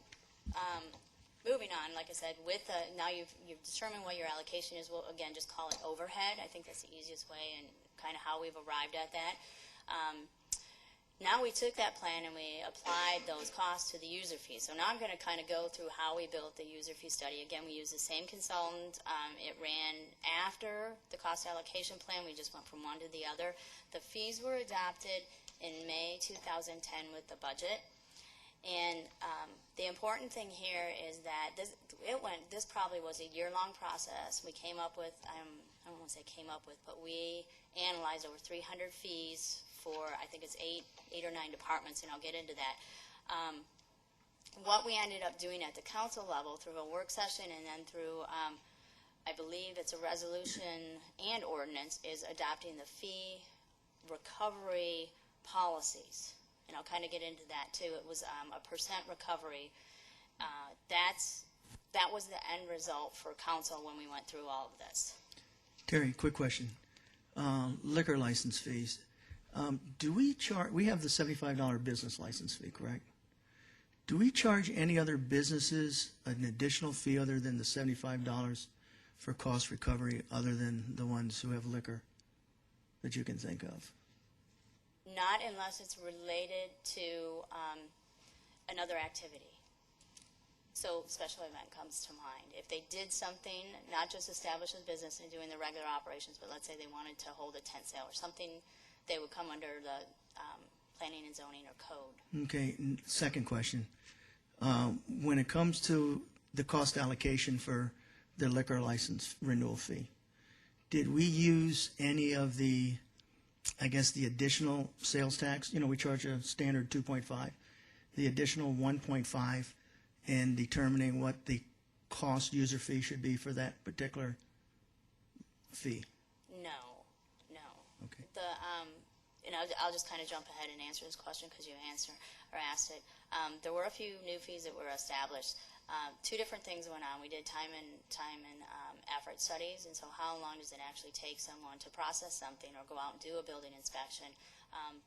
moving on, like I said, with now you've determined what your allocation is. We'll again just call it overhead. I think that's the easiest way and kind of how we've arrived at that. Now we took that plan and we applied those costs to the user fee. So now I'm going to kind of go through how we built the user fee study. Again, we used the same consultant. It ran after the cost allocation plan. We just went from one to the other. The fees were adopted in May 2010 with the budget. And the important thing here is that this probably was a year-long process. We came up with, I don't want to say came up with, but we analyzed over 300 fees for, I think it's eight or nine departments, and I'll get into that. What we ended up doing at the council level through a work session and then through, I believe it's a resolution and ordinance, is adopting the fee recovery policies. And I'll kind of get into that too. It was a percent recovery. That's that was the end result for council when we went through all of this. Terry, quick question. Liquor license fees. Do we charge, we have the $75 business license fee, correct? Do we charge any other businesses an additional fee other than the $75 for cost recovery, other than the ones who have liquor that you can think of? Not unless it's related to another activity. So special event comes to mind. If they did something, not just establish a business and doing the regular operations, but let's say they wanted to hold a tent sale or something, they would come under the planning and zoning or code. Okay, second question. When it comes to the cost allocation for the liquor license renewal fee, did we use any of the, I guess, the additional sales tax? You know, we charge a standard 2.5, the additional 1.5 in determining what the cost user fee should be for that particular fee? No. Okay. And I'll just kind of jump ahead and answer this question because you asked it. There were a few new fees that were established. Two different things went on. We did time and effort studies, and so how long does it actually take someone to process something or go out and do a building inspection,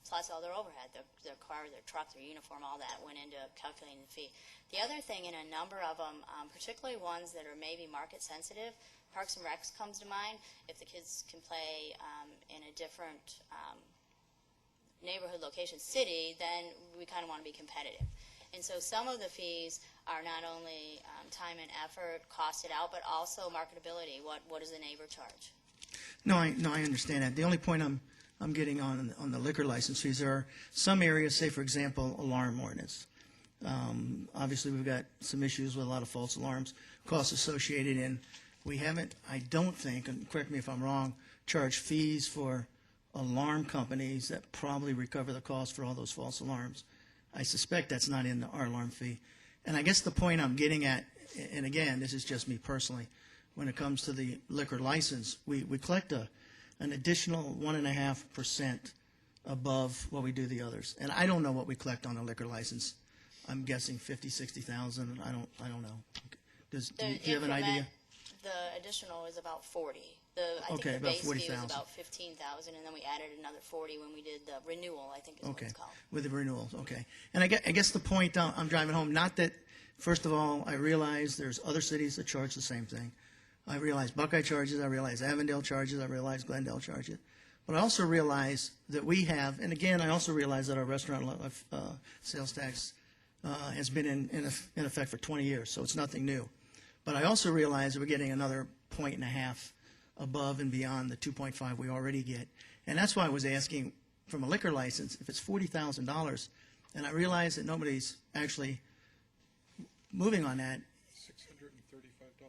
plus all their overhead, their car, their truck, their uniform, all that went into calculating the fee. The other thing, in a number of them, particularly ones that are maybe market sensitive, Parks and Recs comes to mind. If the kids can play in a different neighborhood location, city, then we kind of want to be competitive. And so some of the fees are not only time and effort costed out, but also marketability. What does the neighbor charge? No, I understand that. The only point I'm getting on the liquor license fees are some areas, say for example, alarm ordinance. Obviously, we've got some issues with a lot of false alarms, costs associated, and we haven't, I don't think, and correct me if I'm wrong, charged fees for alarm companies that probably recover the cost for all those false alarms. I suspect that's not in our alarm fee. And I guess the point I'm getting at, and again, this is just me personally, when it comes to the liquor license, we collect an additional 1.5% above what we do the others. And I don't know what we collect on a liquor license. I'm guessing 50, 60,000. I don't know. Do you have an idea? The additional is about 40. I think Okay, the about base fee 40,000. was about 15,000, and then we added another 40 when we did the renewal, I think is what Okay, it's called. with the renewals, okay. And I guess the point I'm driving home, not that, first of all, I realize there's other cities that charge the same thing. I realize Buckeye charges, I realize Avondale charges, I realize Glendale charges. But I also realize that we have, and again, I also realize that our restaurant sales tax has been in effect for 20 years, so it's nothing new. But I also realize that we're getting another 1.5 above and beyond the 2.5 we already get. And that's why I was asking, from a liquor license, if it's $40,000, and I realize that nobody's actually moving on that. $635.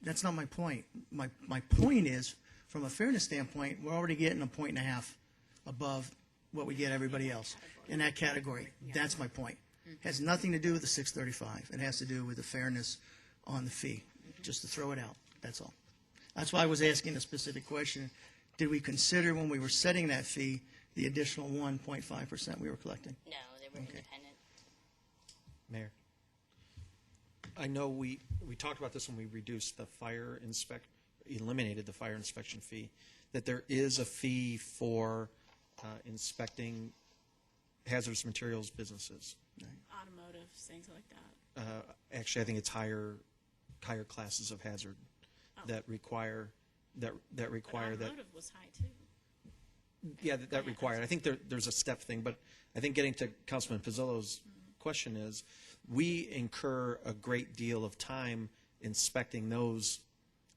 That's not my point. My point is, from a fairness standpoint, we're already getting a 1.5 above what we get everybody else in that category. That's my point. Has nothing to do with the 635. It has to do with the fairness on the fee, just to throw it out. That's all. That's why I was asking a specific question. Did we consider, when we were setting that fee, the additional 1.5% we were collecting? No, they were independent. Mayor, I know we talked about this when we reduced the eliminated the fire inspection fee, that there is a fee for inspecting hazardous materials businesses. Automotive, things like that. Actually, I think it's higher classes of hazard that require that. Automotive was high too. Yeah, that required. I think there's a step thing, but I think getting to Councilman Pizzillo's question is, we incur a great deal of time inspecting those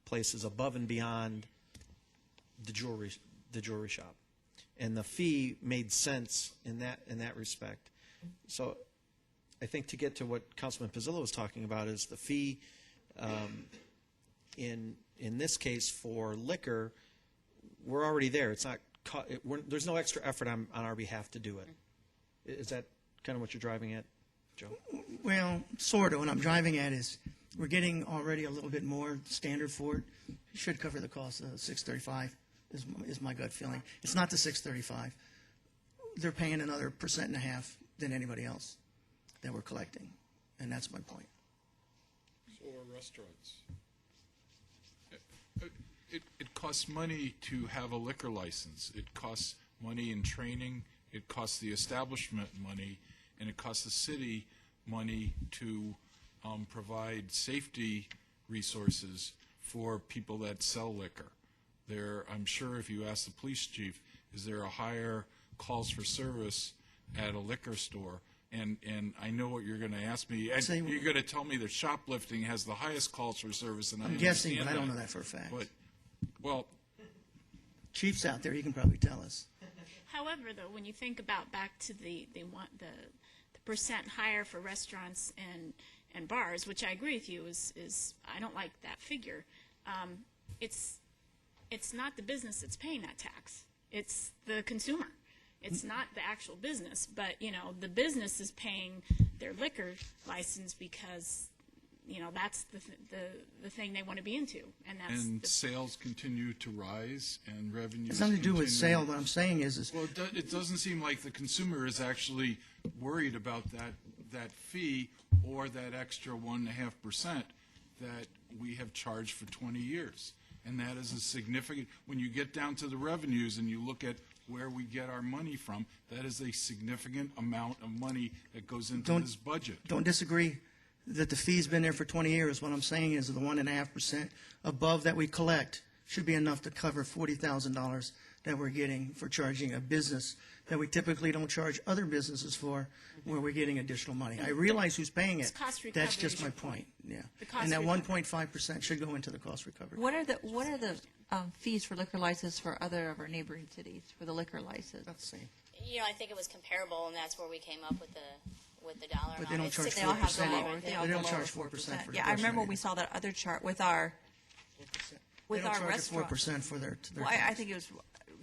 places above and beyond the jewelry shop, and the fee made sense in that respect. So, I think to get to what Councilman Pizzillo was talking about is the fee. In this case for liquor, we're already there. It's not. There's no extra effort on our behalf to do it. Is that kind of what you're driving at, Joe? Well, sort of. What I'm driving at is we're getting already a little bit more standard for it. It should cover the cost of $635 is my gut feeling. It's not the $635. They're paying another 1.5% than anybody else that we're collecting, and that's my point. or restaurants. It costs money to have a liquor license. It costs money in training. It costs the establishment money, and it costs the city money to provide safety resources for people that sell liquor. I'm sure if you ask the police chief, is there a higher calls for service at a liquor store? And I know what you're going to ask me. And you're going to tell me that shoplifting has the highest calls for service, and I'm guessing, but I don't know that for a fact. But, well, Chief's out there, he can probably tell us. However, though, when you think about back to they want the percent higher for restaurants and bars, which I agree with you is I don't like that figure. It's not the business that's paying that tax. It's the consumer. It's not the actual business, but the business is paying their liquor license because that's the thing they want to be into, and that's sales continue to rise and revenues. It's nothing to do with sale. What I'm saying is well, it doesn't seem like the consumer is actually worried about that fee or that extra 1.5% that we have charged for 20 years, and that is a significant. When you get down to the revenues and you look at where we get our money from, that is a significant amount of money that goes into this budget. Don't disagree that the fee's been there for 20 years. What I'm saying is the 1.5% above that we collect should be enough to cover $40,000 that we're getting for charging a business that we typically don't charge other businesses for, where we're getting additional money. I realize who's paying it. Cost recovery. That's just my point. Yeah, cost and that recovery. 1.5% should go into the cost recovery. What are the fees for liquor license for other of our neighboring cities for the liquor license? That's the same. I think it was comparable, and that's where we came up with the dollar But they amount. don't It's charge 4%. They all have the 4%. lower. They don't charge 4% for Yeah, I remember when we saw that other chart with our They don't charge restaurant. 4% for their Well, I think it was.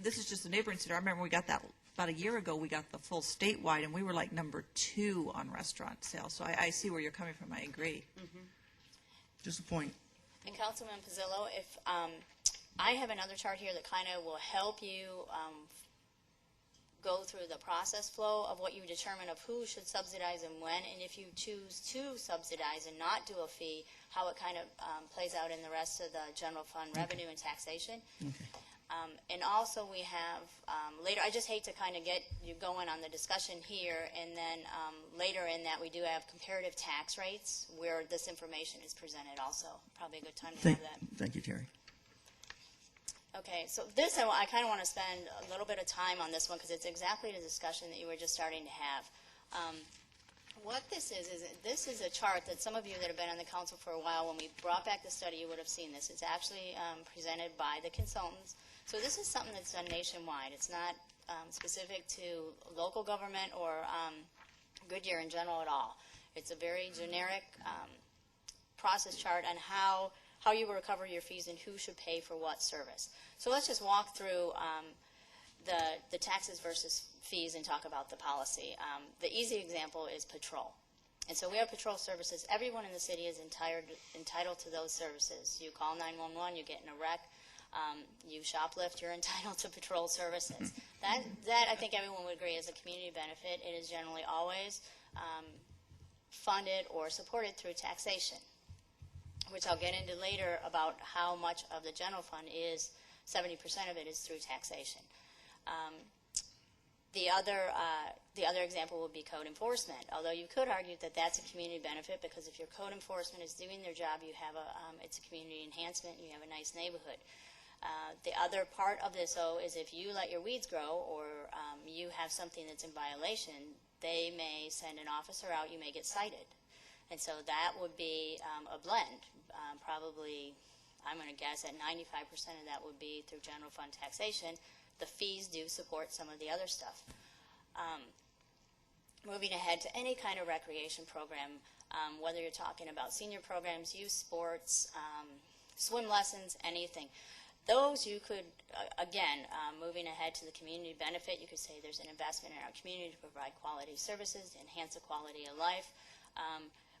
This is just a neighboring city. I remember we got that about a year ago. We got the full statewide, and we were like number 2 on restaurant sales. So I see where you're coming from. I agree. Just a point. And Councilman Pizzillo, if I have another chart here that kind of will help you go through the process flow of what you determine of who should subsidize and when, and if you choose to subsidize and not do a fee, how it kind of plays out in the rest of the general fund revenue and taxation. And also we have later, I just hate to kind of get you going on the discussion here, and then later in that we do have comparative tax rates where this information is presented also. Probably a good time to have that. Thank you, Terry. Okay, so this, I kind of want to spend a little bit of time on this one because it's exactly the discussion that you were just starting to have. What this is a chart that some of you that have been on the council for a while, when we brought back the study, you would have seen this. It's actually presented by the consultants. So this is something that's done nationwide. It's not specific to local government or Goodyear in general at all. It's a very generic process chart on how you recover your fees and who should pay for what service. So let's just walk through the taxes versus fees and talk about the policy. The easy example is patrol. And so we have patrol services. Everyone in the city is entitled to those services. You call 911, you get in a wreck, you shoplift, you're entitled to patrol services. That I think everyone would agree is a community benefit. It is generally always funded or supported through taxation, which I'll get into later about how much of the general fund is, 70% of it is through taxation. The other example would be code enforcement, although you could argue that that's a community benefit because if your code enforcement is doing their job, you have it's a community enhancement, you have a nice neighborhood. The other part of this, though, is if you let your weeds grow or you have something that's in violation, they may send an officer out, you may get cited. And so that would be a blend. Probably, I'm going to guess at 95% of that would be through general fund taxation. The fees do support some of the other stuff. Moving ahead to any kind of recreation program, whether you're talking about senior programs, youth sports, swim lessons, anything. Those you could, again, moving ahead to the community benefit, you could say there's an investment in our community to provide quality services, to enhance the quality of life.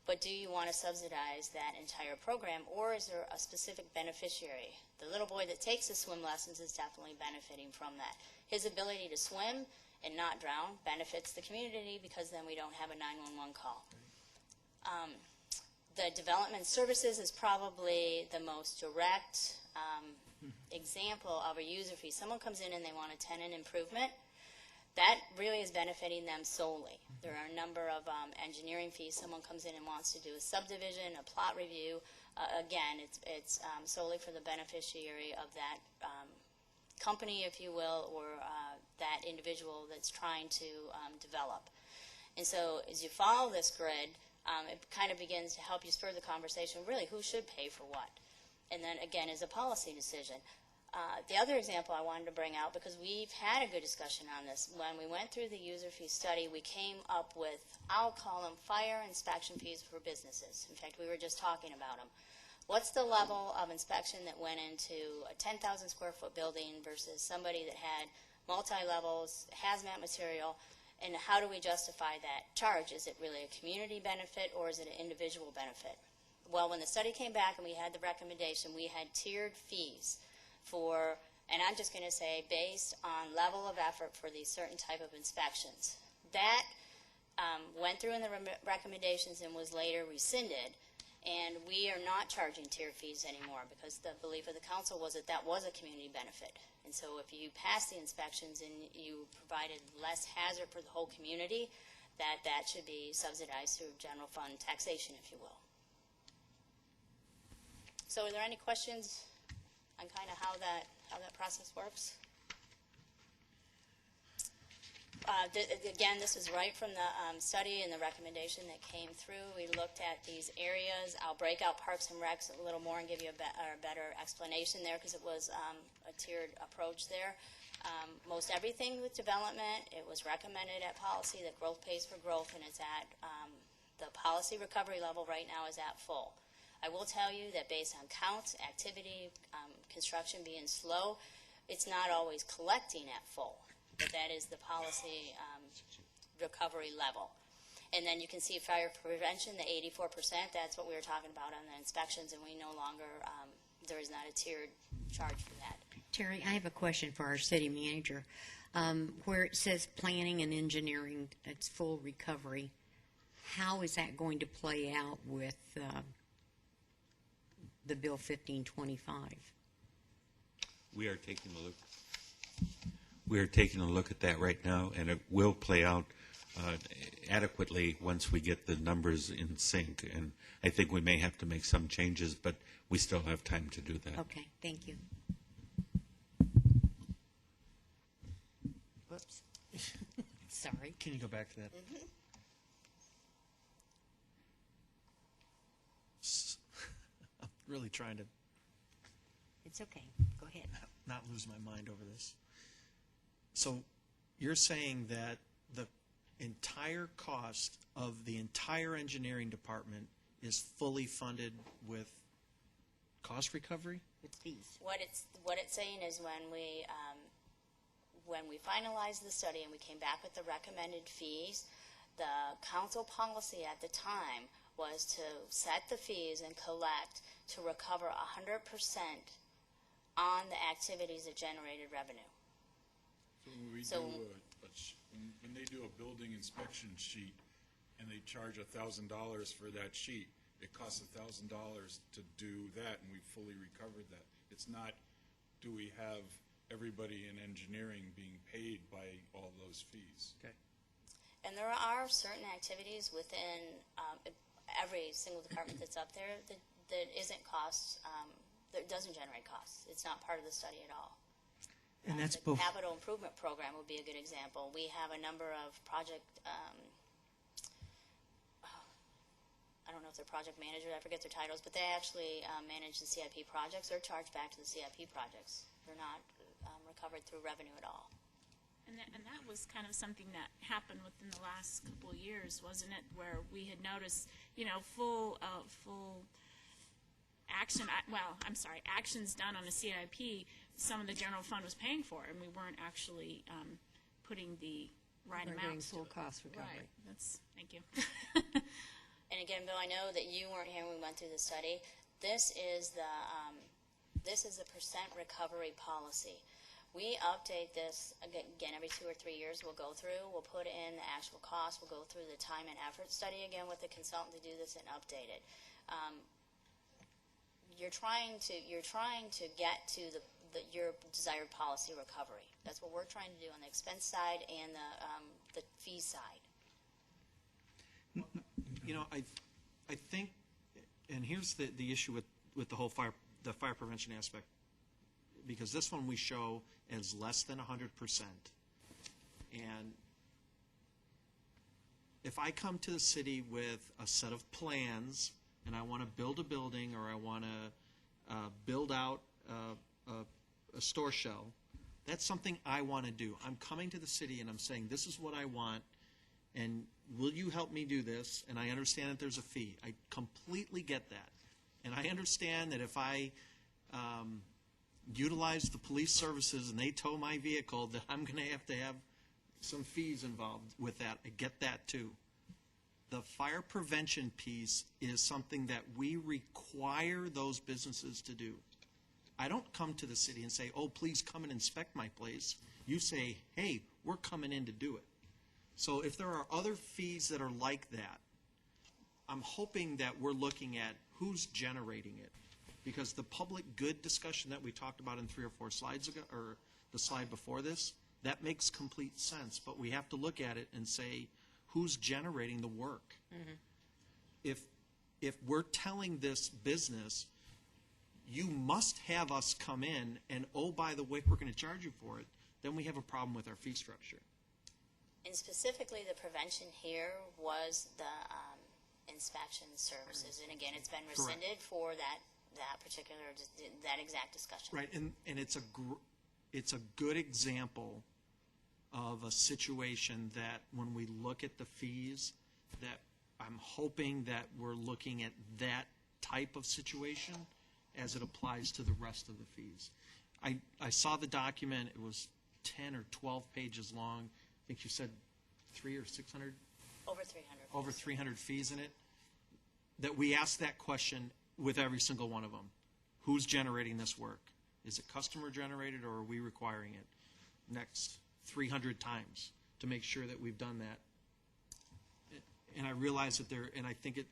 But do you want to subsidize that entire program, or is there a specific beneficiary? The little boy that takes the swim lessons is definitely benefiting from that. His ability to swim and not drown benefits the community because then we don't have a 911 call. The development services is probably the most direct example of a user fee. Someone comes in and they want a tenant improvement. That really is benefiting them solely. There are a number of engineering fees. Someone comes in and wants to do a subdivision, a plot review. Again, it's solely for the beneficiary of that company, if you will, or that individual that's trying to develop. And so as you follow this grid, it kind of begins to help you spur the conversation, really, who should pay for what? And then, again, is a policy decision. The other example I wanted to bring out, because we've had a good discussion on this, when we went through the user fee study, we came up with, I'll call them fire inspection fees for businesses. In fact, we were just talking about them. What's the level of inspection that went into a 10,000 square foot building versus somebody that had multi-levels, hazmat material, and how do we justify that charge? Is it really a community benefit or is it an individual benefit? Well, when the study came back and we had the recommendation, we had tiered fees for, and I'm just going to say based on level of effort for these certain type of inspections. That went through in the recommendations and was later rescinded. And we are not charging tier fees anymore because the belief of the council was that that was a community benefit. And so if you pass the inspections and you provided less hazard for the whole community, that should be subsidized through general fund taxation, if you will. So are there any questions on kind of how that process works? Again, this was right from the study and the recommendation that came through. We looked at these areas. I'll break out Parks and Recs a little more and give you a better explanation there because it was a tiered approach there. Most everything with development, it was recommended at policy that growth pays for growth, and it's at the policy recovery level right now is at full. I will tell you that based on counts, activity, construction being slow, it's not always collecting at full. But that is the policy recovery level. And then you can see fire prevention, the 84%, that's what we were talking about on the inspections, and we no longer, there is not a tiered charge for that. Terry, I have a question for our city manager. Where it says planning and engineering, it's full recovery, how is that going to play out with the Bill 1525? We are taking a look at that right now, and it will play out adequately once we get the numbers in sync. And I think we may have to make some changes, but we still have time to do that. Okay, thank you. Whoops. Sorry. Can you go back to that? Mm-hmm. I'm really trying to It's okay. Go ahead. not lose my mind over this. So you're saying that the entire cost of the entire engineering department is fully funded with cost recovery? With fees. What it's saying is when we finalized the study and we came back with the recommended fees, the council policy at the time was to set the fees and collect to recover 100% on the activities that generated revenue. So when they do a building inspection sheet and they charge $1,000 for that sheet, it costs $1,000 to do that, and we fully recovered that. It's not, do we have everybody in engineering being paid by all those fees? Okay. And there are certain activities within every single department that's up there that isn't cost, that doesn't generate costs. It's not part of the study at all. And that's the both. capital improvement program would be a good example. We have a number of project, I don't know if they're project managers, I forget their titles, but they actually manage the CIP projects. They're charged back to the CIP projects. They're not recovered through revenue at all. And that was kind of something that happened within the last couple of years, wasn't it? Where we had noticed, full action, actions done on a CIP, some of the general fund was paying for, and we weren't actually putting the right We're doing amounts to full it. cost recovery. Right. Thank you. And again, Bill, I know that you weren't here when we went through the study. This is the percent recovery policy. We update this, again, every 2 or 3 years we'll go through, we'll put in the actual cost, we'll go through the time and effort study again with the consultant to do this and update it. You're trying to get to your desired policy recovery. That's what we're trying to do on the expense side and the fee side. You know, I think, and here's the issue with the whole fire prevention aspect, because this one we show as less than 100%. And if I come to the city with a set of plans and I want to build a building or I want to build out a store shell, that's something I want to do. I'm coming to the city and I'm saying, this is what I want, and will you help me do this? And I understand that there's a fee. I completely get that. And I understand that if I utilize the police services and they tow my vehicle, that I'm going to have some fees involved with that. I get that too. The fire prevention piece is something that we require those businesses to do. I don't come to the city and say, oh, please come and inspect my place. You say, hey, we're coming in to do it. So if there are other fees that are like that, I'm hoping that we're looking at who's generating it. Because the public good discussion that we talked about in 3 or 4 slides ago, or the slide before this, that makes complete sense. But we have to look at it and say, who's generating the work? Mm-hmm. If we're telling this business, you must have us come in, and oh, by the way, we're going to charge you for it, then we have a problem with our fee structure. And specifically, the prevention here was the inspection services. And again, it's been rescinded for that particular, that exact discussion. Right, and it's a good example of a situation that when we look at the fees, that I'm hoping that we're looking at that type of situation as it applies to the rest of the fees. I saw the document. It was 10 or 12 pages long. I think you said 300 or 600? Over 300. Over 300 fees in it. That we ask that question with every single one of them. Who's generating this work? Is it customer generated or are we requiring it? Next, 300 times to make sure that we've done that. And I realize that and I think it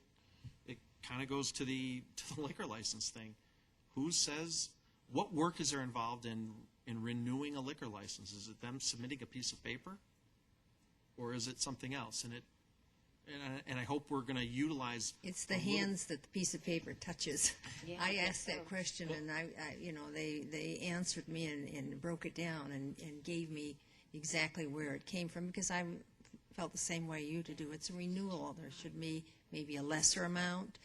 kind of goes to the liquor license thing. Who says, what work is there involved in renewing a liquor license? Is it them submitting a piece of paper? Or is it something else? And I hope we're going to utilize. It's the hands that the piece of paper touches. Yeah, I asked that question, and they answered me and broke it down and gave me exactly where it came from, because I felt the same way you do. It's a renewal. There should be maybe a lesser amount.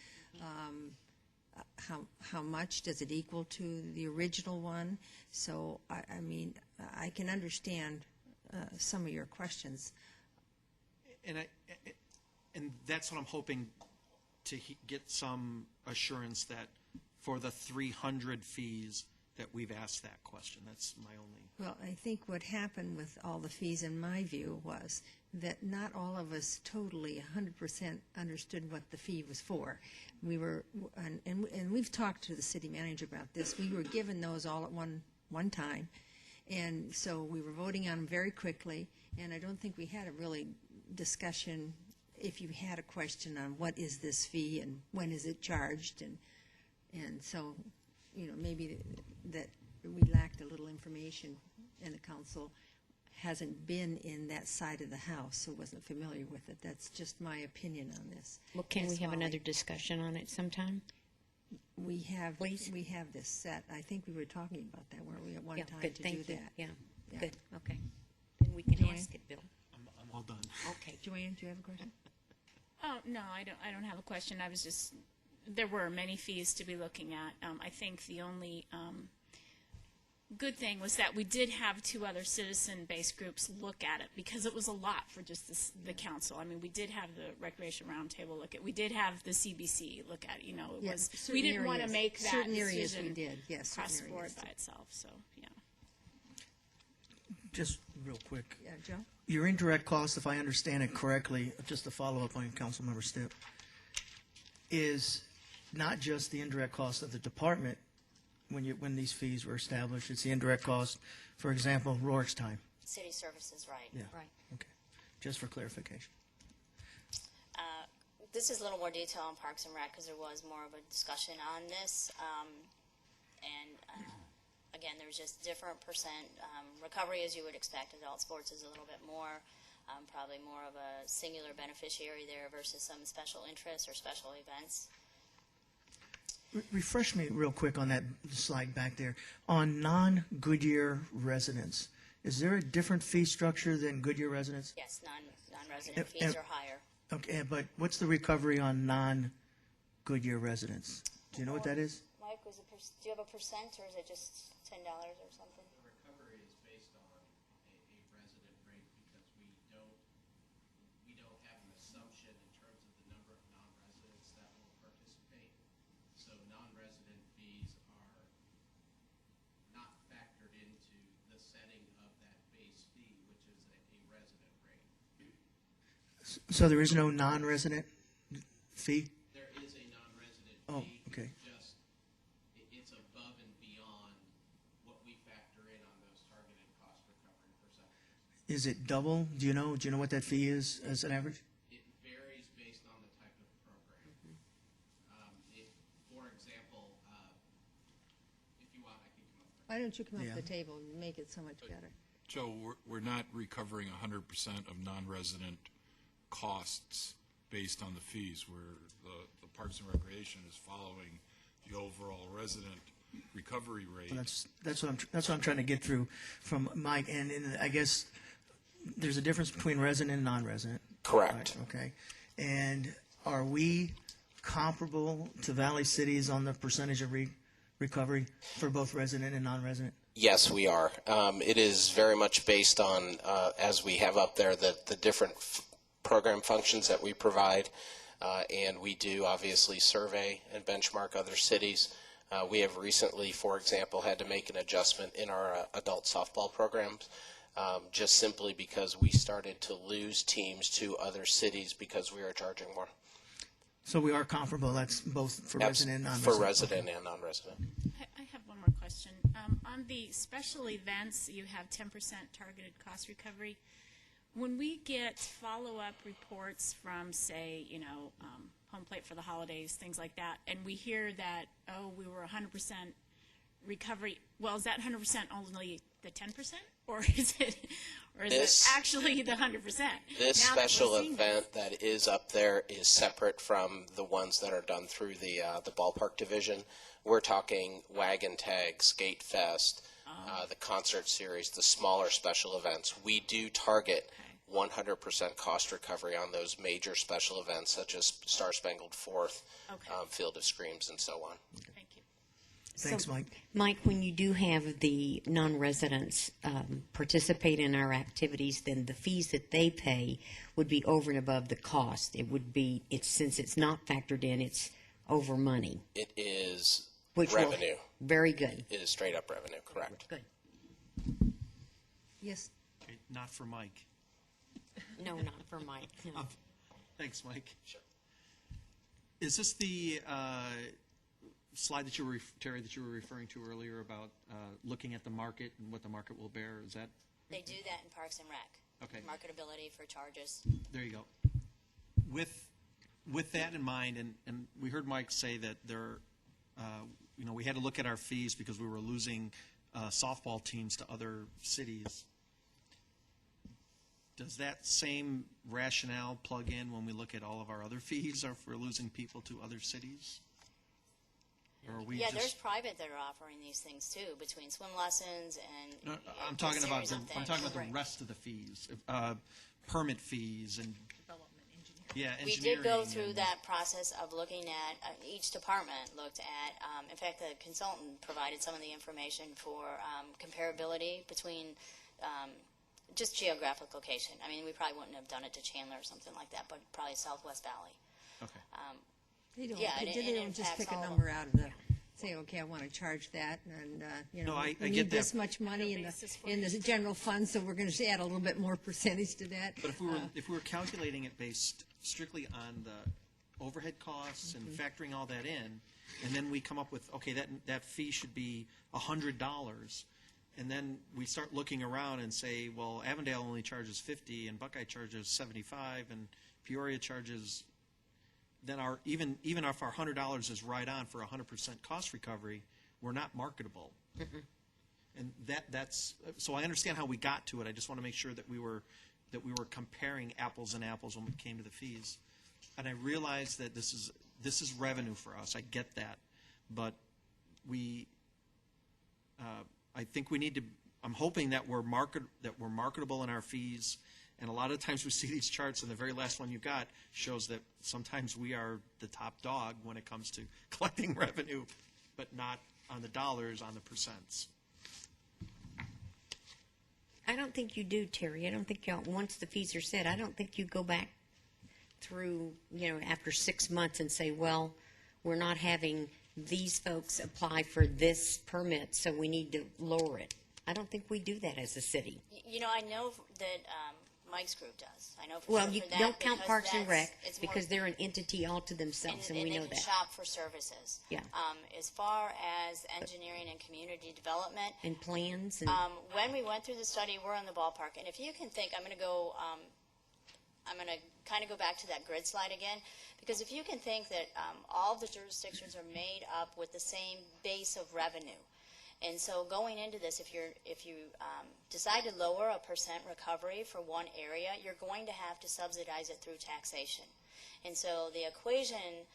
How much does it equal to the original one? So I mean, I can understand some of your questions. And that's what I'm hoping to get some assurance that for the 300 fees that we've asked that question. That's my only. Well, I think what happened with all the fees, in my view, was that not all of us totally 100% understood what the fee was for. We were, and we've talked to the city manager about this. We were given those all at one time, and so we were voting on them very quickly. And I don't think we had a really discussion. If you had a question on what is this fee and when is it charged, and so, maybe that we lacked a little information, and the council hasn't been in that side of the house, so wasn't familiar with it. That's just my opinion on this. Well, can we have another discussion on it sometime? We have, Please? we have this set. I think we were talking about that, weren't we, at one Yeah, time good, to thank do you. that? Yeah, Yeah. good, okay. Then we can Joanne? ask it, Bill. I'm all done. Okay. Joanne, do you have a question? Oh, no, I don't have a question. I was just, there were many fees to be looking at. I think the only good thing was that we did have 2 other citizen-based groups look at it, because it was a lot for just the council. I mean, we did have the Recreation Roundtable look at, we did have the CBC look at, it Yeah, was, certain we didn't want to areas- make that certain areas decision we did, yes, across certain the board areas by did. itself, so, yeah. Just real quick. Yeah, Joe? Your indirect cost, if I understand it correctly, just to follow up on Councilmember Stipp, is not just the indirect cost of the department when these fees were established? It's the indirect cost, for example, Rourke's time. City services, right. Yeah. Right. Okay. Just for clarification. This is a little more detail on Parks and Rec because there was more of a discussion on this. Again, there's just different percent recovery as you would expect. Adult sports is a little bit more, probably more of a singular beneficiary there versus some special interests or special events. Refresh me real quick on that slide back there. On non-Goodyear residents, is there a different fee structure than Goodyear residents? Yes, non-resident fees are higher. Okay, but what's the recovery on non-Goodyear residents? Do you know what that is? Mike, do you have a percent or is it just $10 or something? The recovery is based on a resident rate because we don't have an assumption in terms of the number of non-residents that will participate. So non-resident fees are not factored into the setting of that base fee, which is a resident rate. So there is no non-resident fee? There is a non-resident Oh, fee. okay. Just, it's above and beyond what we factor in on those targeted cost recovery percentages. Is it double? Do you know what that fee is as an average? It varies based on the type of program. For example, if you want, I can come up there. Why don't you come up Yeah. to the table and make it so much better? Joe, we're not recovering 100% of non-resident costs based on the fees, where the Parks and Recreation is following the overall resident recovery rate. Well, that's what I'm trying to get through from Mike, and I guess there's a difference between resident and non-resident. Correct. Right, okay. And are we comparable to Valley Cities on the percentage of recovery for both resident and non-resident? Yes, we are. It is very much based on, as we have up there, the different program functions that we provide, and we do obviously survey and benchmark other cities. We have recently, for example, had to make an adjustment in our adult softball programs, just simply because we started to lose teams to other cities because we are charging more. So we are comparable. That's both for resident and non-resident. For resident and non-resident. I have one more question. On the special events, you have 10% targeted cost recovery. When we get follow-up reports from, say, home plate for the holidays, things like that, and we hear that, oh, we were 100% recovery, well, is that 100% only the 10%? Or is it actually the 100%? This special event that is up there is separate from the ones that are done through the ballpark division. We're talking Wagon Tag, Skate Fest, the concert series, the smaller special events. We do target 100% cost recovery on those major special events such as Star Spangled Fourth, Field of Screams, and so on. Thank you. Thanks, So, Mike. Mike, when you do have the non-residents participate in our activities, then the fees that they pay would be over and above the cost. It would be, since it's not factored in, it's over money. It is Which revenue. Very good. It is straight up revenue, correct. Good. Yes, Okay, not for Mike. No, not for Mike. No. Thanks, Mike. Sure. Is this the slide that Terry, that you were referring to earlier about looking at the market and what the market will bear? Is that? They do that in Parks and Rec. Okay. Marketability for charges. There you go. With that in mind, and we heard Mike say that we had to look at our fees because we were losing softball teams to other cities. Does that same rationale plug in when we look at all of our other fees, or if we're losing people to other cities? Or are we There's private that are offering these things too, between swim lessons and. No, I'm a talking about series of I'm talking things. about the rest of the fees, permit fees and We engineering. did go through and- that process of looking at, each department looked at, in fact, the consultant provided some of the information for comparability between just geographic location. I mean, we probably wouldn't have done it to Chandler or something like that, but probably Southwest Valley. Okay. they don't, Yeah, they and it don't just impacts pick a all of number out of the, say, okay, I want to charge that, and, No, I we get need that. this much money in basis for the general fund, so we're going to add a little bit more percentage to that. But if we were calculating it based strictly on overhead costs and factoring all that in, and then we come up with, okay, that fee should be $100, and then we start looking around and say, well, Avondale only charges 50, and Buckeye charges 75, and Peoria charges, then even if our $100 is right on for 100% cost recovery, we're not marketable. And that's so I understand how we got to it. I just want to make sure that we were comparing apples and apples when it came to the fees. And I realize that this is revenue for us. I get that, but I think we need to. I'm hoping that we're marketable in our fees. And a lot of times we see these charts, and the very last one you got shows that sometimes we are the top dog when it comes to collecting revenue, but not on the dollars, on the percents. I don't think you do, Terry. I don't think y'all, once the fees are set, I don't think you go back through, after 6 months and say, well, we're not having these folks apply for this permit, so we need to lower it. I don't think we do that as a city. I know that Mike's group does. I know for Well, sure you for that don't count Parks and Rec it's because more, they're an entity all to themselves, and we they know can that. shop for services. Yeah. As far as engineering and community development, And plans and when we went through the study, we're in the ballpark. And if you can think, I'm going to kind of go back to that grid slide again, because if you can think that all the jurisdictions are made up with the same base of revenue. And so going into this, if you decide to lower a % recovery for one area, you're going to have to subsidize it through taxation. And so the equation,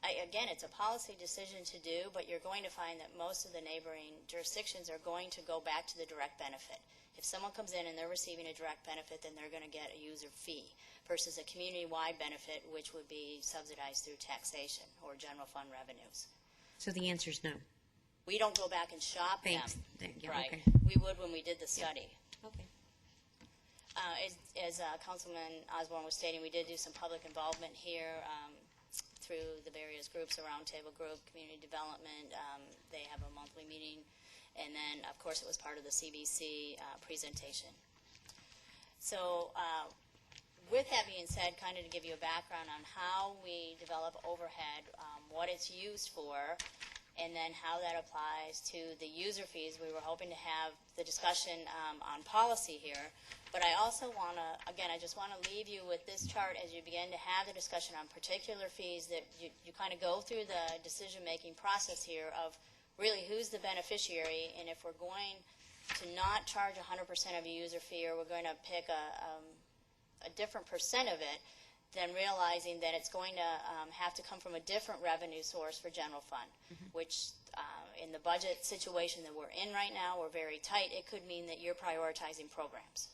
again, it's a policy decision to do, but you're going to find that most of the neighboring jurisdictions are going to go back to the direct benefit. If someone comes in and they're receiving a direct benefit, then they're going to get a user fee versus a community-wide benefit, which would be subsidized through taxation or general fund revenues. so the answer is no. We don't go back and shop Thanks. them. Yeah, Right. okay. We would when we did the study. Okay. As Councilman Osborne was stating, we did do some public involvement here through the various groups, a roundtable group, community development. They have a monthly meeting. And then, of course, it was part of the CBC presentation. So with that being said, kind of to give you a background on how we develop overhead, what it's used for, and then how that applies to the user fees. We were hoping to have the discussion on policy here, but I also want to, again, I just want to leave you with this chart as you begin to have the discussion on particular fees, that you kind of go through the decision-making process here of really who's the beneficiary, and if we're going to not charge 100% of a user fee, or we're going to pick a different percent of it, then realizing that it's going to have to come from a different revenue source for general fund, which in the budget situation that we're in right now, we're very tight. It could mean that you're prioritizing programs.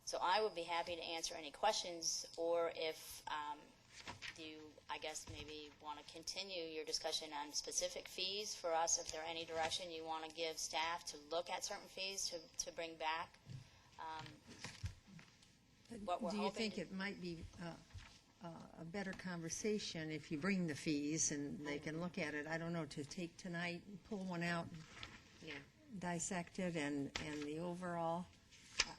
So I would be happy to answer any questions, or if you, I guess, maybe want to continue your discussion on specific fees for us, if there any direction you want to give staff to look at certain fees to bring back. What we're Do you hoping think it might be a better conversation if you bring the fees and they can look at it? I don't know, to take tonight, pull one out, Yeah. dissect it, and the overall.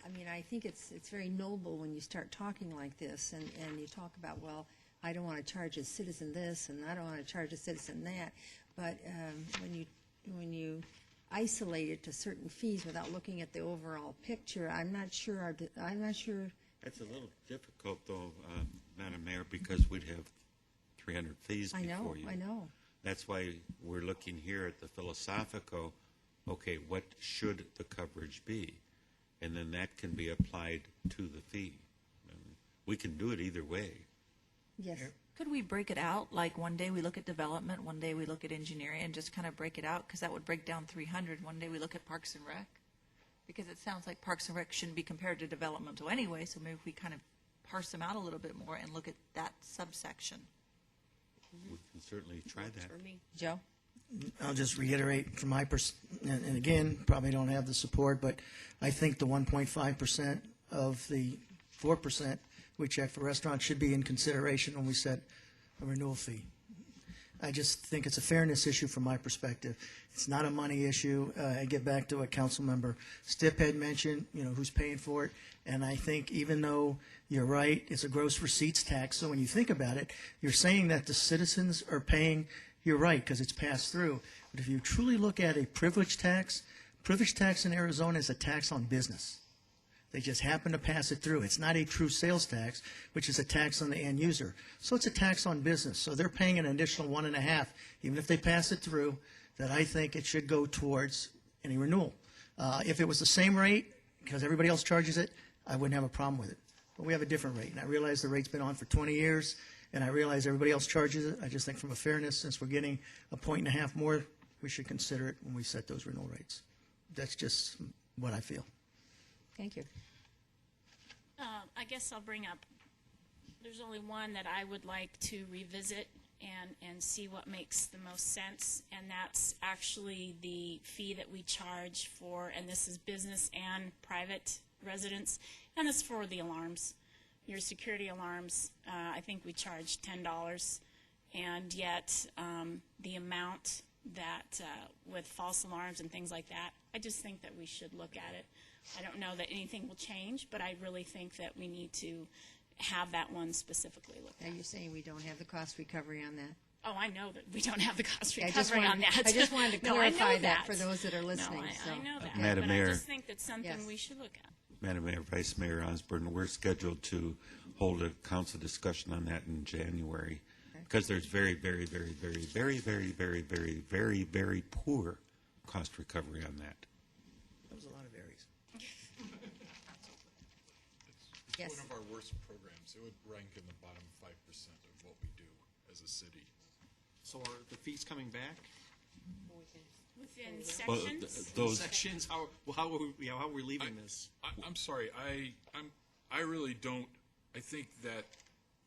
I mean, I think it's very noble when you start talking like this, and you talk about, well, I don't want to charge a citizen this, and I don't want to charge a citizen that. But when you isolate it to certain fees without looking at the overall picture, I'm not sure. That's a little difficult, though, Madam Mayor, because we'd have 300 fees before you. I know. That's why we're looking here at the philosophical, okay, what should the coverage be? And then that can be applied to the fee. We can do it either way. Yes. Could we break it out? Like one day we look at development, one day we look at engineering, and just kind of break it out? Because that would break down 300. One day we look at Parks and Rec. Because it sounds like Parks and Rec shouldn't be compared to developmental anyway, so maybe if we kind of parse them out a little bit more and look at that subsection. We can certainly try that. For me. Joe? I'll just reiterate from my and again, probably don't have the support, but I think the 1.5% of the 4% we check for restaurants should be in consideration when we set a renewal fee. I just think it's a fairness issue from my perspective. It's not a money issue. I get back to what Councilmember Stipp had mentioned, who's paying for it. And I think even though you're right, it's a gross receipts tax. So when you think about it, you're saying that the citizens are paying, you're right, because it's passed through. But if you truly look at a privilege tax in Arizona is a tax on business. They just happen to pass it through. It's not a true sales tax, which is a tax on the end user. So it's a tax on business. So they're paying an additional 1.5, even if they pass it through, that I think it should go towards any renewal. If it was the same rate, because everybody else charges it, I wouldn't have a problem with it. But we have a different rate, and I realize the rate's been on for 20 years, and I realize everybody else charges it. I just think from a fairness, since we're getting a 1.5 more, we should consider it when we set those renewal rates. That's just what I feel. Thank you. I guess I'll bring up, there's only one that I would like to revisit and see what makes the most sense, and that's actually the fee that we charge for, and this is business and private residents, and it's for the alarms, your security alarms. I think we charge $10, and yet the amount that with false alarms and things like that, I just think that we should look at it. I don't know that anything will change, but I really think that we need to have that one specifically looked Now at. you're saying we don't have the cost recovery on that? Oh, I know that we don't have the cost I recovery on that. I just wanted to No, I know clarify that for those that are listening. No, so. I know that. Madam but Mayor. I just think that's something Yes. we should look at. Madam Mayor, Vice Mayor Osborne, we're scheduled to hold a council discussion on that in January because there's very, very, very, very, very, very, very, very, very, very poor cost recovery on that. That was a lot of berries. Yes. One of our worst programs. It would rank in the bottom 5% of what we do as a city. So are the fees coming back? Within Well, sections? those, Sections, how are we leaving this? I'm sorry. I really don't. I think that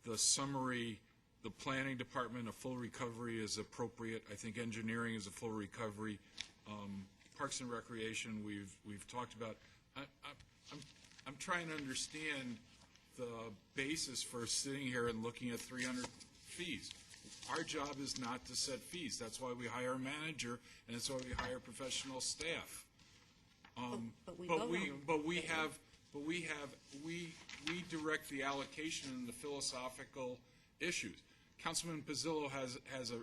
the summary, the planning department, a full recovery is appropriate. I think engineering is a full recovery. Parks and Recreation, we've talked about. I'm trying to understand the basis for sitting here and looking at 300 fees. Our job is not to set fees. That's why we hire a manager, and that's why we hire professional staff. We direct the allocation and the philosophical issues. Councilman Pizzillo has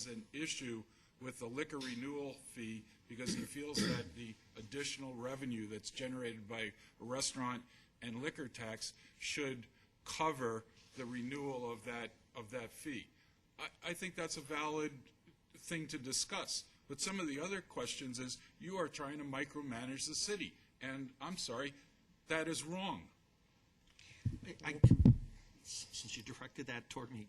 an issue with the liquor renewal fee because he feels that the additional revenue that's generated by a restaurant and liquor tax should cover the renewal of that fee. I think that's a valid thing to discuss. But some of the other questions is you are trying to micromanage the city. And I'm sorry, that is wrong. Since you directed that toward me,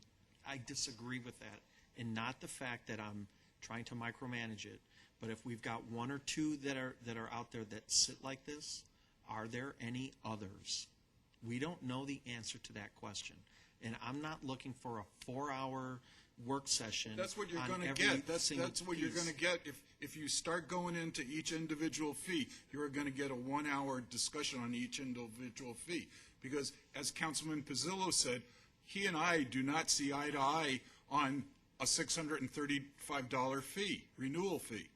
I disagree with that. And not the fact that I'm trying to micromanage it, but if we've got one or two that are out there that sit like this, are there any others? We don't know the answer to that question. And I'm not looking for a 4-hour work session. That's what you're on going to every get. That's what you're piece. going to get. If you start going into each individual fee, you're going to get a 1-hour discussion on each individual fee. Because as Councilman Pizzillo said, he and I do not see eye to eye on a $635 fee, renewal fee.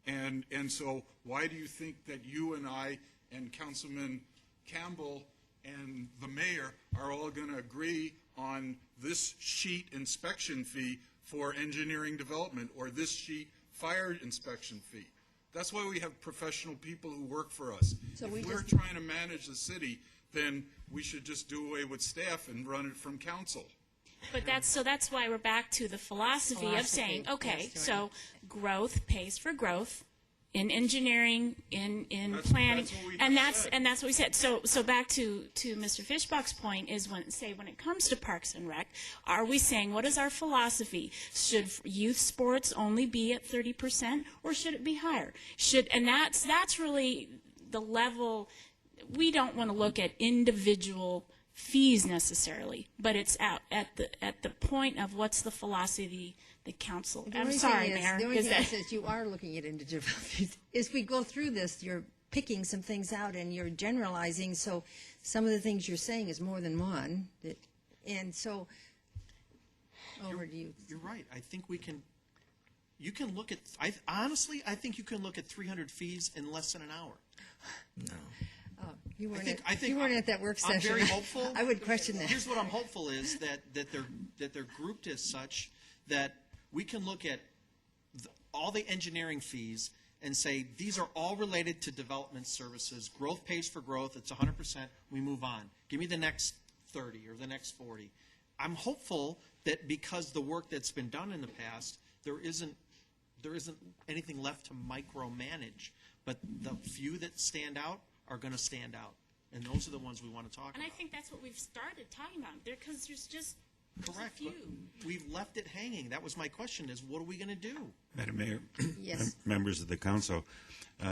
And so why do you think that you and I and Councilman Campbell and the mayor are all going to agree on this sheet inspection fee for engineering development or this sheet fire inspection fee? That's why we have professional people who work for us. So if we we're just- trying to manage the city, then we should just do away with staff and run it from council. But that's why we're back to the philosophy of saying, okay, yes, so growth pays for growth in engineering, in planning, that's what we and just said. that's what we said. So back to Mr. Fishbach's point is when it comes to Parks and Rec, are we saying what is our philosophy? Should youth sports only be at 30%, or should it be higher? And that's really the level. We don't want to look at individual fees necessarily, but it's at the point of what's the philosophy the council. The I'm only sorry, thing is- Mayor. The only is thing that- is you are looking at individual fees. As we go through this, you're picking some things out and you're generalizing, so some of the things you're saying is more than one. And so Over to you. You're right. I think we can. You can look at. Honestly, I think you can look at 300 fees in less than an hour. No. You weren't, I think you weren't at that work session. I'm very hopeful. I would question that. Here's what I'm hopeful is that they're grouped as such that we can look at all the engineering fees and say these are all related to development services. Growth pays for growth. It's 100%. We move on. Give me the next 30 or the next 40. I'm hopeful that because the work that's been done in the past, there isn't anything left to micromanage. But the few that stand out are going to stand out, and those are the ones we want to talk And I about. think that's what we've started talking about there, because there's just Correct. a few. But we've left it hanging. That was my question: is what are we going to do? Madam Mayor, Yes. members of the council,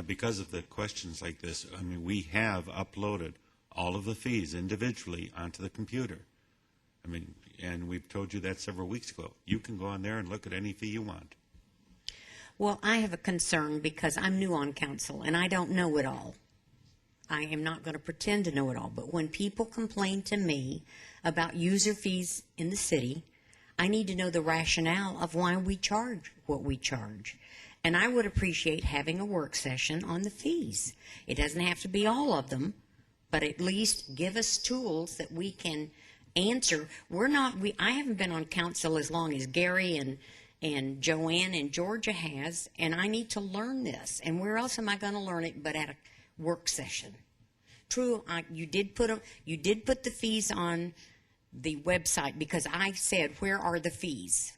because of the questions like this, I mean, we have uploaded all of the fees individually onto the computer. I mean, and we've told you that several weeks ago. You can go on there and look at any fee you want. Well, I have a concern because I'm new on council and I don't know it all. I am not going to pretend to know it all, but when people complain to me about user fees in the city, I need to know the rationale of why we charge what we charge. And I would appreciate having a work session on the fees. It doesn't have to be all of them, but at least give us tools that we can answer. I haven't been on council as long as Gary and Joanne and Georgia has, and I need to learn this. And where else am I going to learn it but at a work session? True, you did put the fees on the website because I said, where are the fees?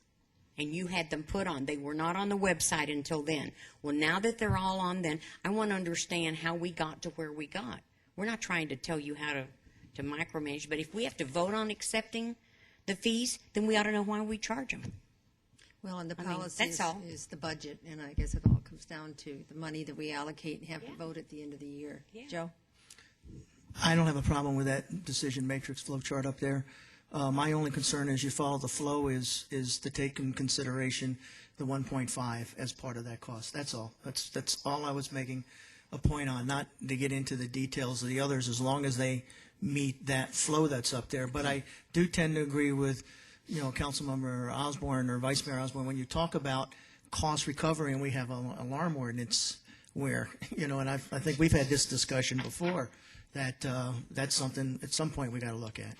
And you had them put on. They were not on the website until then. Well, now that they're all on then, I want to understand how we got to where we got. We're not trying to tell you how to micromanage, but if we have to vote on accepting the fees, then we ought to know why we charge them. Well, and the I mean, policy that's all. is the budget, and I guess it all comes down to the money that we allocate and have to vote at the end of the year. Yeah. Joe? I don't have a problem with that decision matrix flow chart up there. My only concern is you follow the flow is to take in consideration the 1.5 as part of that cost. That's all. That's all I was making a point on, not to get into the details of the others as long as they meet that flow that's up there. But I do tend to agree with, Councilmember Osborne or Vice Mayor Osborne, when you talk about cost recovery and we have an alarm ordinance where, and I think we've had this discussion before, that that's something at some point we got to look at,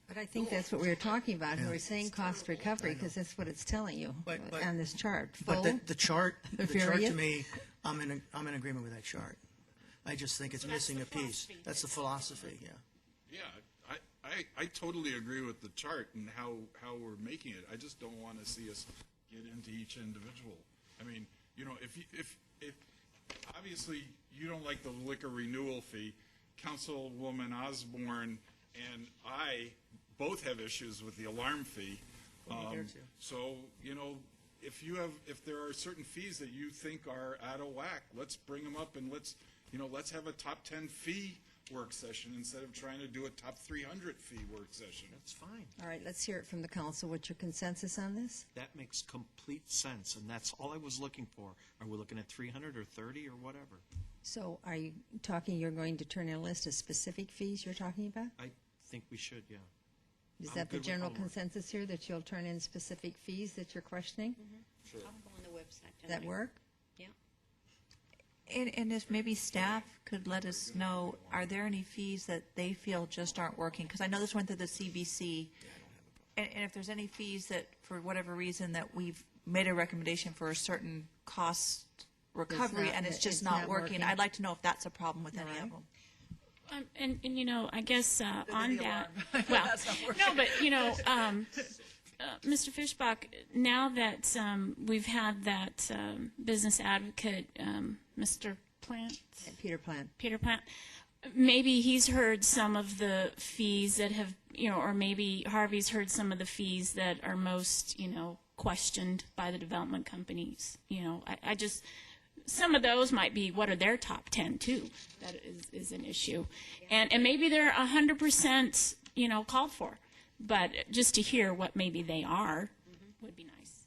But I think that's what we were talking about. We're saying cost recovery because that's what it's telling you But- on this chart. But Full, the chart to period. me, I'm in agreement with that chart. I just think it's missing a piece. philosophy. That's the philosophy, yeah. Yeah, I totally agree with the chart and how we're making it. I just don't want to see us get into each individual. I mean, if obviously you don't like the liquor renewal fee, Councilwoman Osborne and I both have issues with the alarm fee. So, if there are certain fees that you think are out of whack, let's bring them up and let's have a top 10 fee work session instead of trying to do a top 300 fee work session. That's fine. All right, let's hear it from the council. What's your consensus on this? That makes complete sense, and that's all I was looking for. Are we looking at 300 or 30 or whatever? So are you talking, you're going to turn in a list of specific fees you're talking about? I think we should, yeah. Is I'm that the good with general homework. consensus here, that you'll turn in specific fees that you're questioning? I'll go on the website. Does that work? Yeah. And if maybe staff could let us know, are there any fees that they feel just aren't working? Because I know this went through the CBC. And if there's any fees that, for whatever reason, that we've made a recommendation for a certain cost recovery not- and it's just it's not not working, working. I'd like to know if that's a problem with any Right. of them. And I guess on that, well, no, but Mr. Fishbach, now that we've had that business advocate, Mr. Plant, Peter Plant. Peter Plant, maybe he's heard some of the fees that have, or maybe Harvey's heard some of the fees that are most, questioned by the development companies. I just, some of those might be, what are their top 10 too? That is an issue. And maybe they're 100%, called for. But just to hear what maybe they are would be nice.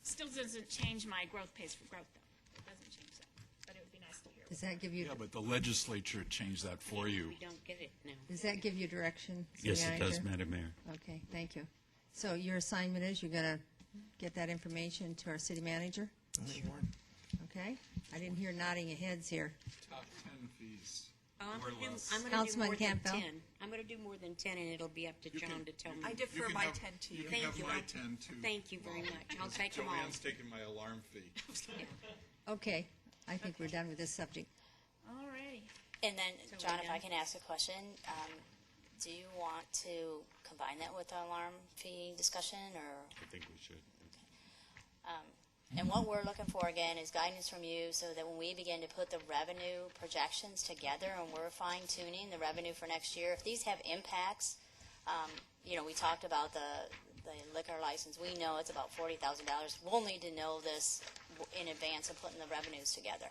Still doesn't change my growth pays for growth, though. It doesn't change that. But it would be nice to hear Does that give you, Yeah, but the legislature changed that for you. We don't get it now. does that give you direction, City Yes, it does, Manager? Madam Mayor. Okay, thank you. So your assignment is you're going to get that information to our city manager? Okay? I didn't hear nodding of heads here. Top 10 fees. I'm Or going less. to do Councilman more than Campbell? 10. I'm going to do more than 10, and it'll be up to You John can- to tell me. I You defer can my have- 10 to You you. can have you. my 10 too. Thank you very much. I'll take them all. Joanne's taking my alarm fee. Okay, I think we're done with this subject. Alrighty. And then, So John, we're if I done? can ask a question, do you want to combine that with the alarm fee discussion, or? I think we should. And what we're looking for, again, is guidance from you so that when we begin to put the revenue projections together and we're fine tuning the revenue for next year, if these have impacts, we talked about the liquor license. We know it's about $40,000. We'll need to know this in advance of putting the revenues together.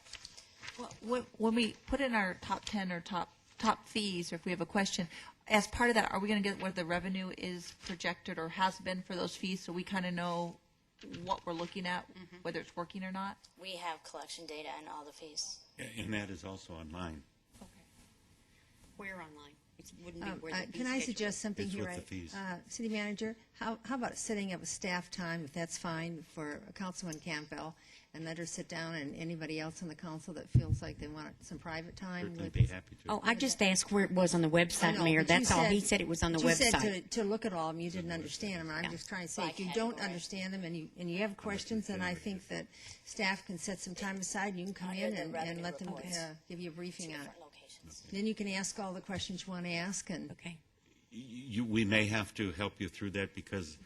Well, when we put in our top 10 or top fees, or if we have a question, as part of that, are we going to get what the revenue is projected or has been for those fees, so we kind of know what we're looking at, whether it's working or not? We have collection data on all the fees. And that is also online. Where online? It wouldn't be where the fee Can I schedule suggest something It's here? with the fees. City Manager, how about setting up a staff time, if that's fine, for Councilman Campbell, and let her sit down, and anybody else on the council that feels like they want some private time? Certainly with- be happy to. Oh, I just asked where it was on the I website, know, Mayor. but you That's all. He said it was on the you said website. to look at all of them, you didn't understand them, and I'm Yeah. just trying to say, By if you don't category. understand them and you have questions, then I think that staff can set some time aside, you can come Under in the and revenue let them reports. give you a briefing on it. Different locations. Then you can ask all the questions you want to ask, and Okay. We may have to help you through that because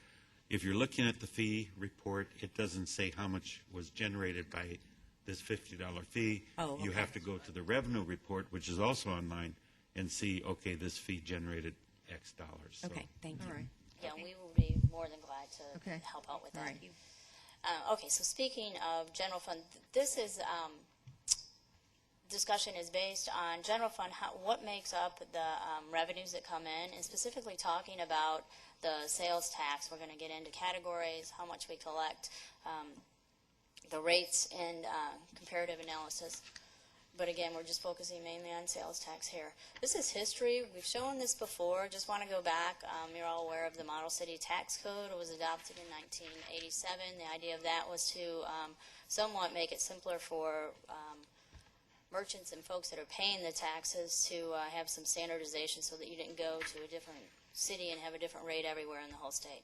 if you're looking at the fee report, it doesn't say how much was generated by this $50 fee. Oh, You okay. have to go to the revenue report, which is also online, and see, okay, this fee generated X dollars. So Okay, thank you. all right. Yeah, we will be more than glad to Okay. help out with All that. right. Okay, so speaking of general fund, this is, discussion is based on general fund, what makes up the revenues that come in, and specifically talking about the sales tax. We're going to get into categories, how much we collect, the rates, and comparative analysis. But again, we're just focusing mainly on sales tax here. This is history. We've shown this before. Just want to go back. You're all aware of the Model City Tax Code. It was adopted in 1987. The idea of that was to somewhat make it simpler for merchants and folks that are paying the taxes to have some standardization so that you didn't go to a different city and have a different rate everywhere in the whole state.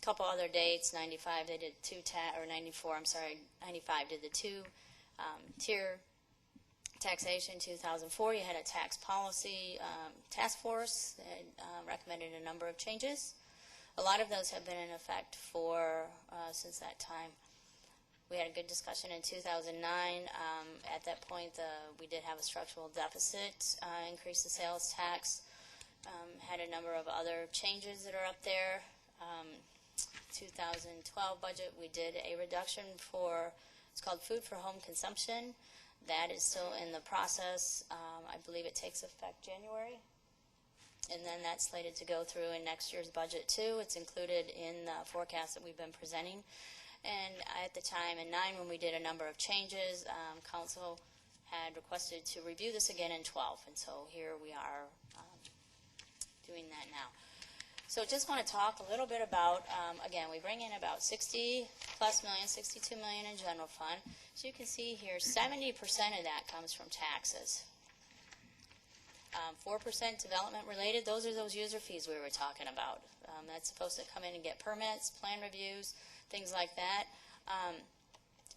Couple other dates, 95 they did 94, I'm sorry, 95 did the tier taxation. 2004 you had a tax policy task force that recommended a number of changes. A lot of those have been in effect for since that time. We had a good discussion in 2009. At that point, we did have a structural deficit, increased the sales tax, had a number of other changes that are up there. 2012 budget, we did a reduction for, it's called food for home consumption. That is still in the process. I believe it takes effect January. And then that's slated to go through in next year's budget too. It's included in the forecast that we've been presenting. And at the time in 9, when we did a number of changes, council had requested to review this again in 12. And so here we are doing that now. So just want to talk a little bit about, again, we bring in about 60+ million, 62 million in general fund. So you can see here, 70% of that comes from taxes. 4% development related, those are those user fees we were talking about. That's supposed to come in and get permits, plan reviews, things like that.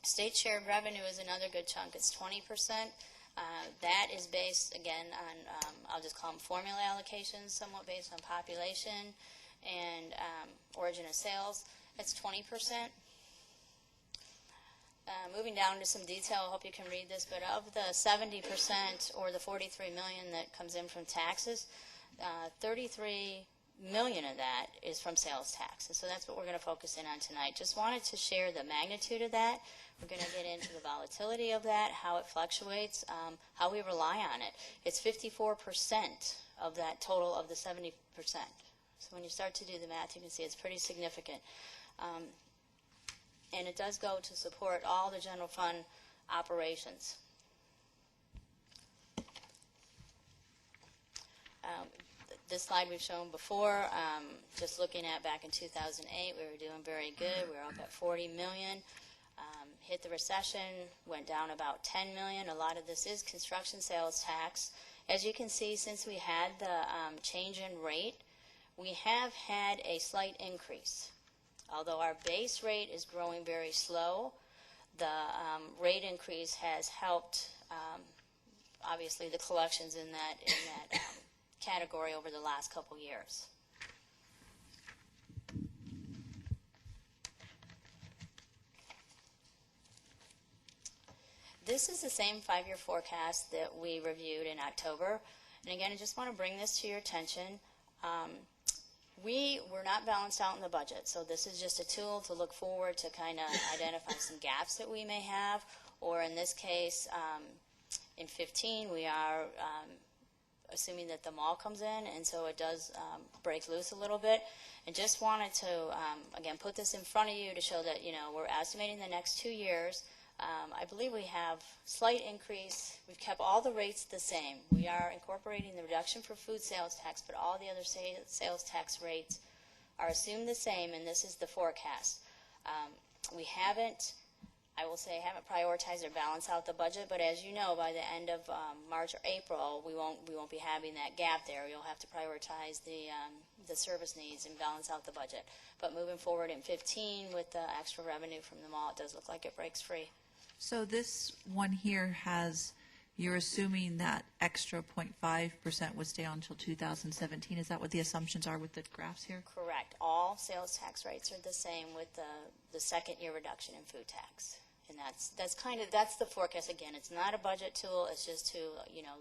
State shared revenue is another good chunk. It's 20%. That is based, again, on, I'll just call them formula allocations, somewhat based on population and origin of sales. That's 20%. Moving down to some detail, I hope you can read this, but of the 70% or the 43 million that comes in from taxes, 33 million of that is from sales tax. And so that's what we're going to focus in on tonight. Just wanted to share the magnitude of that. We're going to get into the volatility of that, how it fluctuates, how we rely on it. It's 54% of that total of the 70%. So when you start to do the math, you can see it's pretty significant. And it does go to support all the general fund operations. This slide we've shown before, just looking at back in 2008, we were doing very good. We were up at 40 million. Hit the recession, went down about 10 million. A lot of this is construction sales tax. As you can see, since we had the change in rate, we have had a slight increase. Although our base rate is growing very slow, the rate increase has helped, obviously, the collections in that category over the last couple years. This is the same 5-year forecast that we reviewed in October. And again, I just want to bring this to your attention. We were not balanced out in the budget, so this is just a tool to look forward to kind of identify some gaps that we may have, or in this case, in 15, we are assuming that the mall comes in, and so it does break loose a little bit. And just wanted to, again, put this in front of you to show that, we're estimating the next 2 years. I believe we have slight increase. We've kept all the rates the same. We are incorporating the reduction for food sales tax, but all the other sales tax rates are assumed the same, and this is the forecast. We haven't, I will say, haven't prioritized or balanced out the budget, but as you know, by the end of March or April, we won't be having that gap there. You'll have to prioritize the service needs and balance out the budget. But moving forward in 15 with the extra revenue from the mall, it does look like it breaks free. So this one here you're assuming that extra 0.5% would stay on until 2017. Is that what the assumptions are with the graphs here? Correct. All sales tax rates are the same with the second year reduction in food tax. And that's the forecast. Again, it's not a budget tool. It's just to,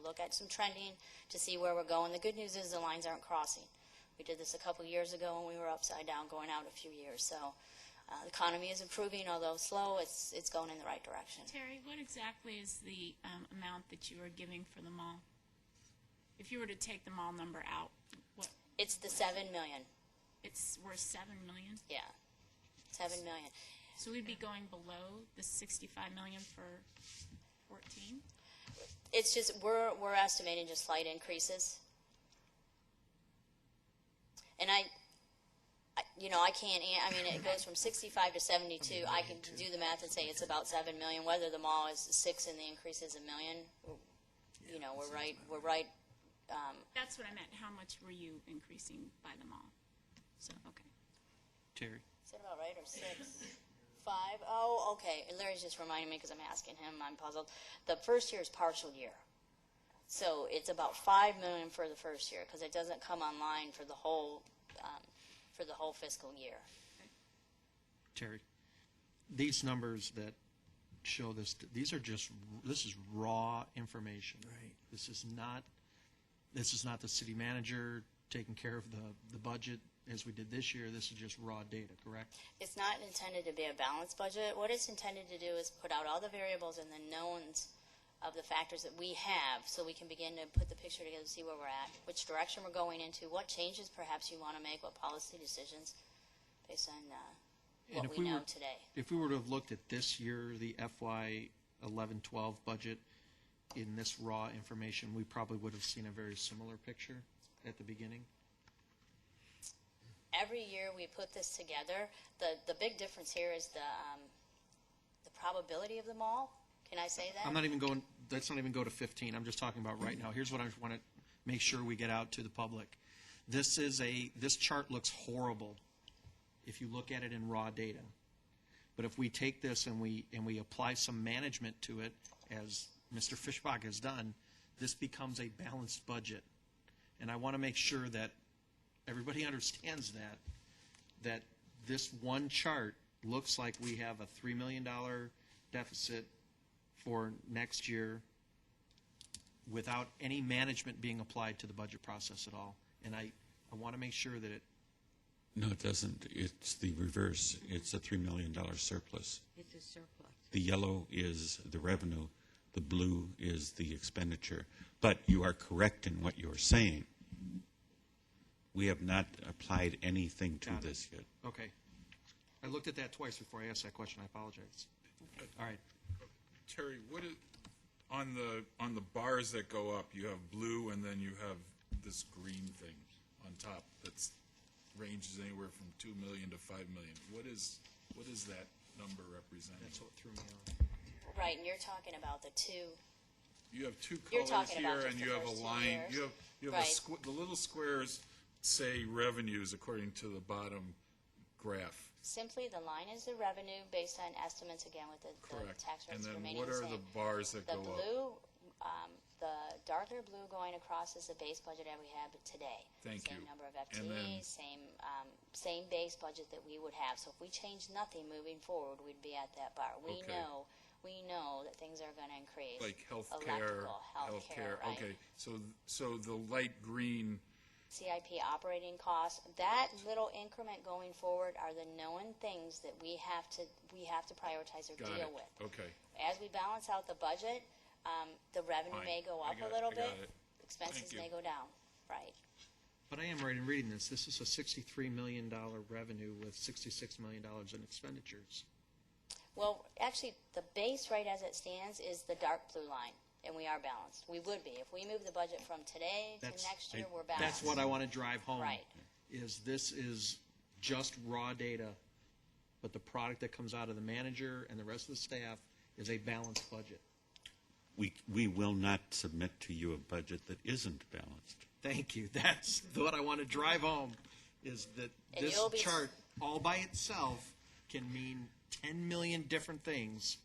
look at some trending to see where we're going. The good news is the lines aren't crossing. We did this a couple years ago when we were upside down going out a few years. So the economy is improving, although slow, it's going in the right direction. Terry, what exactly is the amount that you are giving for the mall? If you were to take the mall number out, what? It's the 7 million. It's worth 7 million? Yeah, 7 million. So we'd be going below the 65 million for 14? It's just, we're estimating just slight increases. And I can't, it goes from 65 to 72. I can do the math and say it's about 7 million. Whether the mall is 6 and the increase is $1 million, we're right. That's what I meant. How much were you increasing by the mall? So, okay. Terry? Is that about right, or 6? 5? Oh, okay. Larry's just reminding me because I'm asking him. I'm puzzled. The first year is partial year. So it's about $5 million for the first year because it doesn't come online for the whole fiscal year. Terry, these numbers that show this, this is raw information. Right. This is not the city manager taking care of the budget as we did this year. This is just raw data, correct? It's not intended to be a balanced budget. What it's intended to do is put out all the variables and the knowns of the factors that we have so we can begin to put the picture together, see where we're at, which direction we're going into, what changes perhaps you want to make, what policy decisions based on what we know today. If we were to have looked at this year, the FY 11-12 budget, in this raw information, we probably would have seen a very similar picture at the beginning. Every year we put this together. The big difference here is the probability of the mall. Can I say that? I'm not even going. Let's not even go to 15. I'm just talking about right now. Here's what I want to make sure we get out to the public. This chart looks horrible if you look at it in raw data. But if we take this and we apply some management to it, as Mr. Fischbach has done, this becomes a balanced budget. And I want to make sure that everybody understands that this one chart looks like we have a $3 million deficit for next year without any management being applied to the budget process at all. And I want to make sure that it... No, it doesn't. It's the reverse. It's a $3 million surplus. It's a surplus. The yellow is the revenue. The blue is the expenditure. But you are correct in what you're saying. We have not applied anything to this yet. Okay. I looked at that twice before I asked that question. I apologize. All right. Terry, what is on the bars that go up? You have blue, and then you have this green thing on top that's ranges anywhere from 2 million to 5 million. What is that number representing? That's what threw me off. Right, and you're talking about the two. You have two You're colors talking about here, just and the you have first a 2 line. years. You have Right. the little squares say revenues according to the bottom graph. Simply, the line is the revenue based on estimates, again, with the Correct. tax And rates then remaining what the are same. the bars that The go up? blue, the darker blue going across is the base budget that we have today. Thank Same you. number of And then- FTEs, same base budget that we would have. So if we change nothing moving forward, we'd be at that bar. We Okay. know that things are going to increase. Like healthcare, Electrical, healthcare, right? Okay, so the light green. CIP operating costs, that little increment going forward are the known things that we have to prioritize or Got deal it. with. Okay. As we balance out the budget, the revenue Fine. may go I up got a little it. I bit, got it. expenses Thank you. may go down, right? But I am right in reading this. This is a $63 million revenue with $66 million in expenditures. Well, actually, the base rate as it stands is the dark blue line, and we are balanced. We would be. If we move the budget from today to next year, we're balanced. That's what I want to drive home. Right. This is just raw data, but the product that comes out of the manager and the rest of the staff is a balanced budget. We will not submit to you a budget that isn't balanced. Thank you. That's what I want to drive home, is that And this you'll be- chart all by itself can mean 10 million different things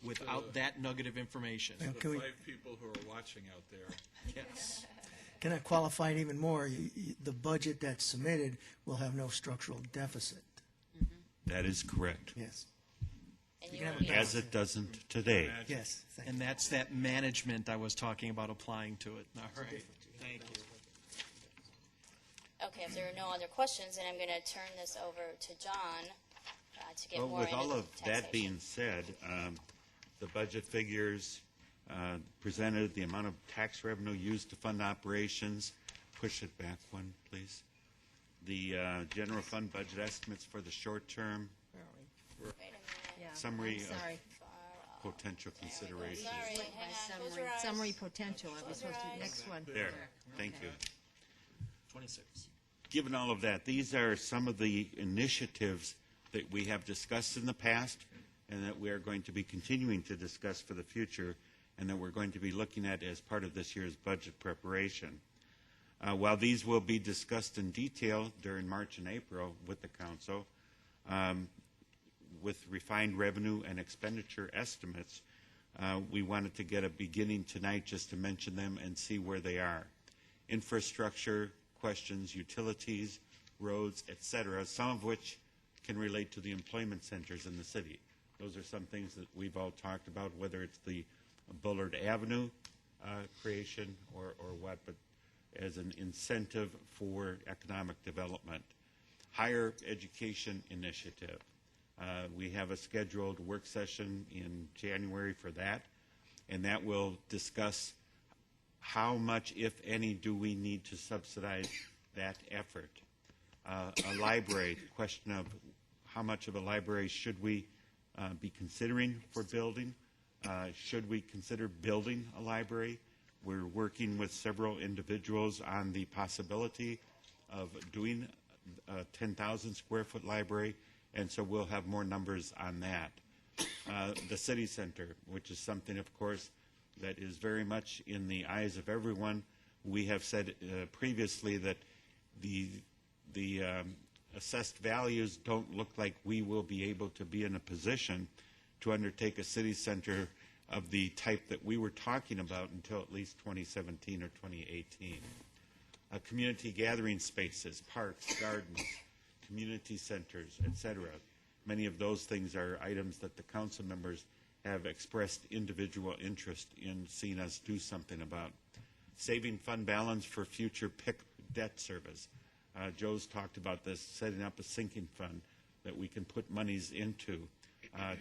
without that nugget of information. The Can we- 5 people who are watching out there. Yes. Can I qualify it even more? The budget that's submitted will have no structural deficit. That is correct, Yes. And You you can will have be, a as it doesn't today. Yes. Thank you. And that's that management I was talking about applying to it. All right. Thank you. okay, if there are no other questions, then I'm going to turn this over to John to get Well, more with into all the of that taxation. being said, the budget figures presented, the amount of tax revenue used to fund operations, push it back one, please. The general fund budget estimates for the short term, Wait a minute. Yeah, summary I'm of sorry. potential considerations. Sorry, hang on. Close your eyes. Summary potential, that was supposed to be the next one. There, thank you. 26. Given all of that, these are some of the initiatives that we have discussed in the past and that we are going to be continuing to discuss for the future and that we're going to be looking at as part of this year's budget preparation. While these will be discussed in detail during March and April with the Council, with refined revenue and expenditure estimates, we wanted to get a beginning tonight just to mention them and see where they are. Infrastructure questions, utilities, roads, et cetera, some of which can relate to the employment centers in the city. Those are some things that we've all talked about, whether it's the Bullard Avenue creation or what, but as an incentive for economic development. Higher education initiative. We have a scheduled work session in January for that, and that will discuss how much, if any, do we need to subsidize that effort. A library, the question of how much of a library should we be considering for building? Should we consider building a library? We're working with several individuals on the possibility of doing a 10,000 square foot library, and so we'll have more numbers on that. The city center, which is something, of course, that is very much in the eyes of everyone. We have said previously that the assessed values don't look like we will be able to be in a position to undertake a city center of the type that we were talking about until at least 2017 or 2018. Community gathering spaces, parks, gardens, community centers, et cetera. Many of those things are items that the council members have expressed individual interest in seeing us do something about. Saving fund balance for future PIC debt service. Joe's talked about this, setting up a sinking fund that we can put monies into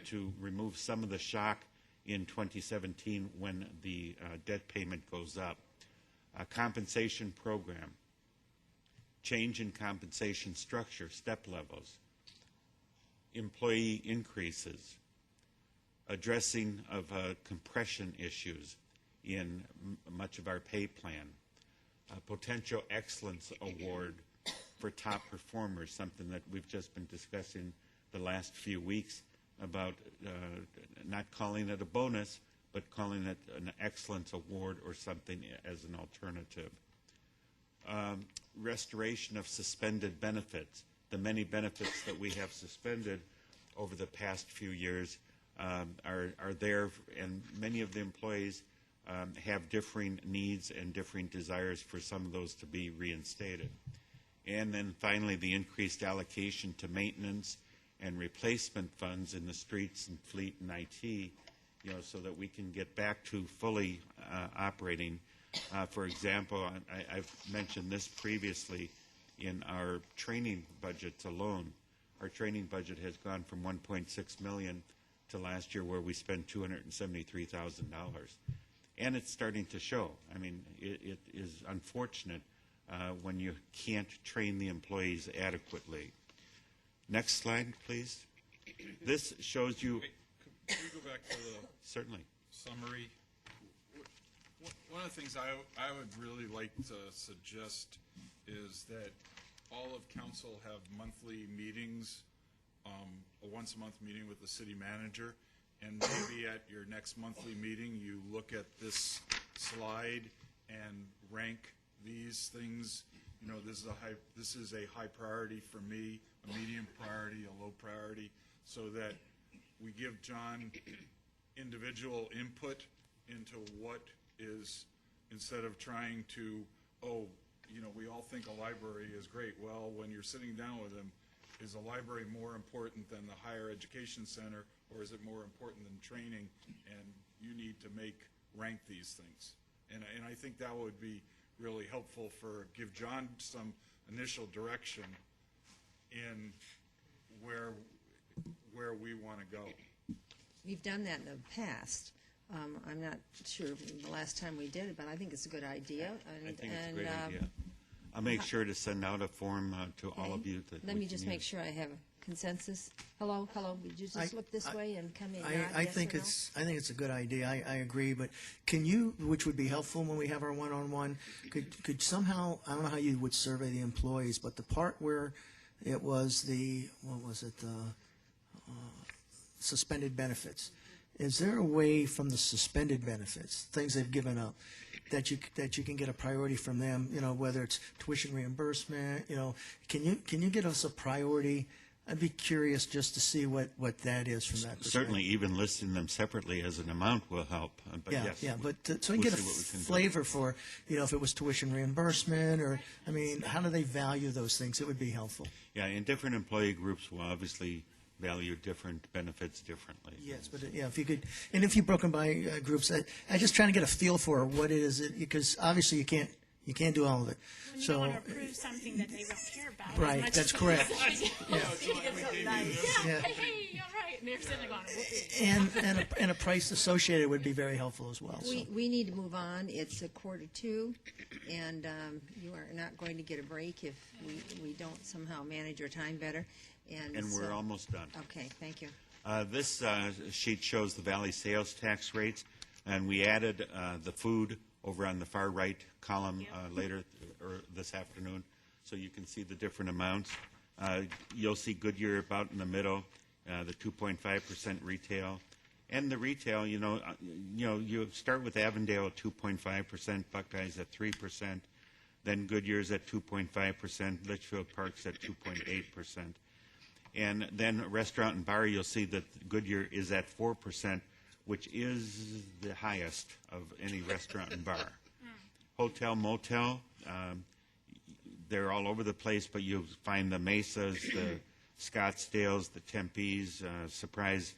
to remove some of the shock in 2017 when the debt payment goes up. A compensation program. Change in compensation structure, step levels. Employee increases. Addressing of compression issues in much of our pay plan. potential excellence award for top performers, something that we've just been discussing the last few weeks about not calling it a bonus, but calling it an excellence award or something as an alternative. Restoration of suspended benefits. The many benefits that we have suspended over the past few years are there, and many of the employees have differing needs and differing desires for some of those to be reinstated. And then finally, the increased allocation to maintenance and replacement funds in the streets and fleet and IT, so that we can get back to fully operating. For example, I've mentioned this previously in our training budgets alone. Our training budget has gone from $1.6 million to last year where we spent $273,000. And it's starting to show. I mean, it is unfortunate when you can't train the employees adequately. Next slide, please. This shows you... Can we go back to the Certainly. summary? One of the things I would really like to suggest is that all of council have monthly meetings, a once-a-month meeting with the city manager, and maybe at your next monthly meeting, you look at this slide and rank these things. This is a high priority for me, a medium priority, a low priority, so that we give John individual input into what is, instead of trying to, we all think a library is great. Well, when you're sitting down with him, is a library more important than the higher education center, or is it more important than training? And you need to rank these things. And I think that would be really helpful give John some initial direction in where we want to go. We've done that in the past. I'm not sure the last time we did it, but I think it's a good idea. I think it's a great idea. I'll make sure to send out a form to all of you. Let me just make sure I have consensus. Hello, would you just look this way and come in? I think it's a good idea. I agree, but can you, which would be helpful when we have our one-on-one, could somehow, I don't know how you would survey the employees, but the part where it was suspended benefits. Is there a way from the suspended benefits, things they've given up, that you can get a priority from them? Whether it's tuition reimbursement. Can you get us a priority? I'd be curious just to see what that is from that perspective. Certainly, even listing them separately as an amount will help. But yes, but so we can get a flavor for, if it was tuition reimbursement, or, how do they value those things? It would be helpful. Yeah, and different employee groups will obviously value different benefits differently. Yes, but if you could, and if you broke them by groups, I just trying to get a feel for what it is, because obviously you can't do all of it. When you So don't want to approve something that they don't care about. Right, as much that's as- correct. Yeah. Yeah. Hey, all right, and they're sitting there going, and a price associated would be very helpful as well. So. We need to move on. It's 1:45, and you are not going to get a break if we don't somehow manage our time better. And we're almost done. Okay, thank you. This sheet shows the Valley sales tax rates, and we added the food over on the far right column later or this afternoon, so you can see the different amounts. You'll see Goodyear about in the middle, the 2.5% retail, and the retail. You start with Avondale at 2.5%, Buckeyes at 3%, then Goodyear's at 2.5%, Litchfield Park's at 2.8%. And then restaurant and bar, you'll see that Goodyear is at 4%, which is the highest of any restaurant and bar. Hotel, motel, they're all over the place, but you'll find the Mesas, the Scottsdales, the Tempes, Surprise,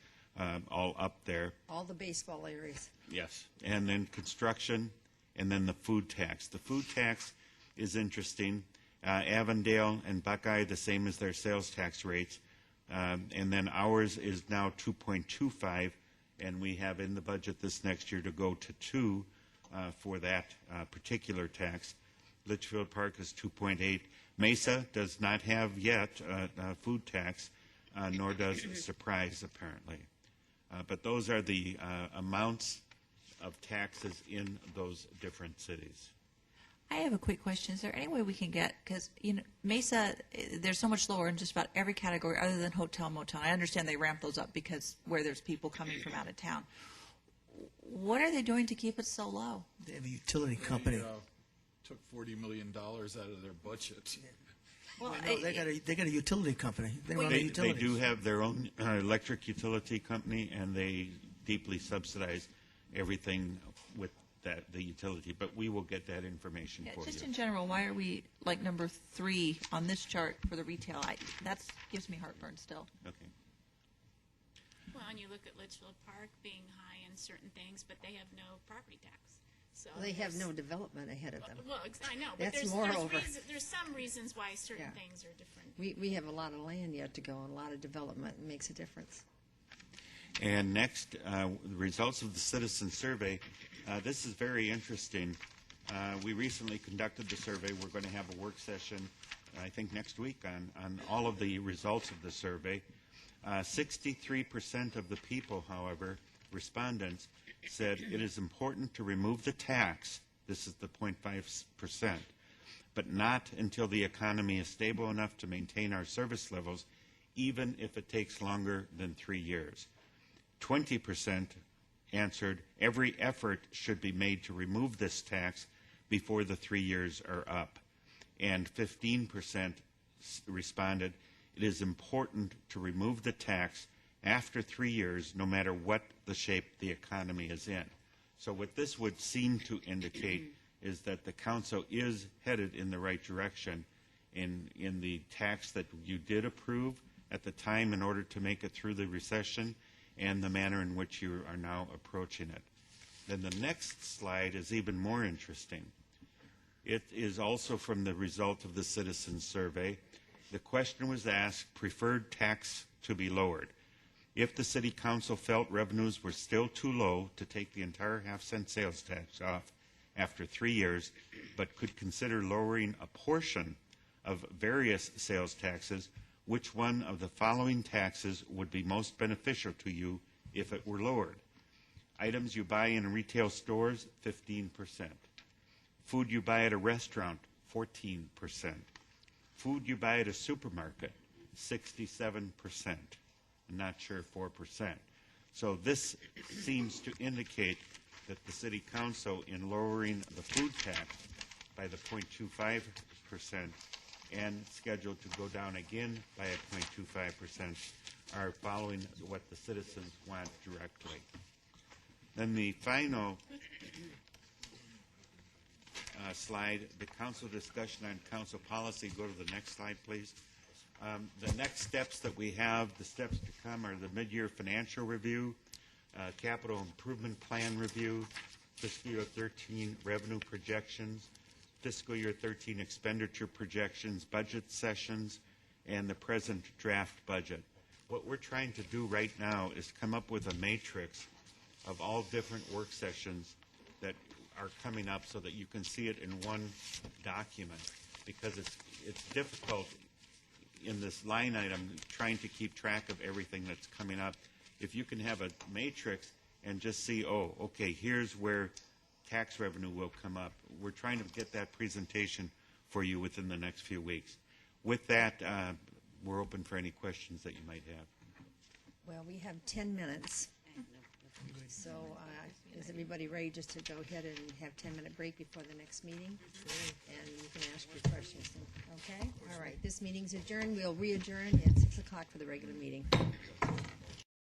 all up there. All the baseball areas. Yes. And then construction, and then the food tax. The food tax is interesting. Avondale and Buckeye, the same as their sales tax rates. And then ours is now 2.25, and we have in the budget this next year to go to 2 for that particular tax. Litchfield Park is 2.8. Mesa does not have yet a food tax, nor does Surprise, apparently. But those are the amounts of taxes in those different cities. I have a quick question. Is there any way we can get, because, Mesa, they're so much lower in just about every category other than hotel, motel. I understand they ramp those up because where there's people coming from out of town. What are they doing to keep it so low? They have a utility company. They took $40 million out of their budget. Well, No, they got a utility company. They run the They utilities. do have their own electric utility company, and they deeply subsidize everything with the utility. But we will get that information yeah, for just you. in general, why are we like number 3 on this chart for the retail? That gives me heartburn still. Okay. Well, and you look at Litchfield Park being high in certain things, but they have no property tax. So They have there's- no development ahead of them. Well, I know, but That's there's moreover. there's some reasons why certain Yeah. things are different. We have a lot of land yet to go and a lot of development. It makes a difference. And next, the results of the citizen survey. This is very interesting. We recently conducted the survey. We're going to have a work session, I think, next week on all of the results of the survey. 63% of the people, however, respondents, said it is important to remove the tax. This is the 0.5%, but not until the economy is stable enough to maintain our service levels, even if it takes longer than 3 years. 20% answered every effort should be made to remove this tax before the 3 years are up. And 15% responded it is important to remove the tax after 3 years, no matter what the shape the economy is in. So what this would seem to indicate is that the council is headed in the right direction in the tax that you did approve at the time in order to make it through the recession, and the manner in which you are now approaching it. Then the next slide is even more interesting. It is also from the result of the citizen survey. The question was asked, preferred tax to be lowered. If the city council felt revenues were still too low to take the entire half-cent sales tax off after 3 years, but could consider lowering a portion of various sales taxes, which one of the following taxes would be most beneficial to you if it were lowered? Items you buy in retail stores, 15%. Food you buy at a restaurant, 14%. Food you buy at a supermarket, 67%. I'm not sure, 4%. So this seems to indicate that the city council, in lowering the food tax by the 0.25% and scheduled to go down again by a 0.25%, are following what the citizens want directly. Then the final slide, the council discussion on council policy. Go to the next slide, please. The next steps that we have, the steps to come, are the mid-year financial review, capital improvement plan review, fiscal year 13 revenue projections, fiscal year 13 expenditure projections, budget sessions, and the present draft budget. What we're trying to do right now is come up with a matrix of all different work sessions that are coming up so that you can see it in one document, because it's difficult in this line item trying to keep track of everything that's coming up. If you can have a matrix and just see, oh, okay, here's where tax revenue will come up. We're trying to get that presentation for you within the next few weeks. With that, we're open for any questions that you might have. Well, we have 10 minutes. So is everybody ready just to go ahead and have 10-minute break before the next meeting? And you can ask your questions. Okay? All right. This meeting's adjourned. We'll re-adjourn at 6 o'clock for the regular meeting.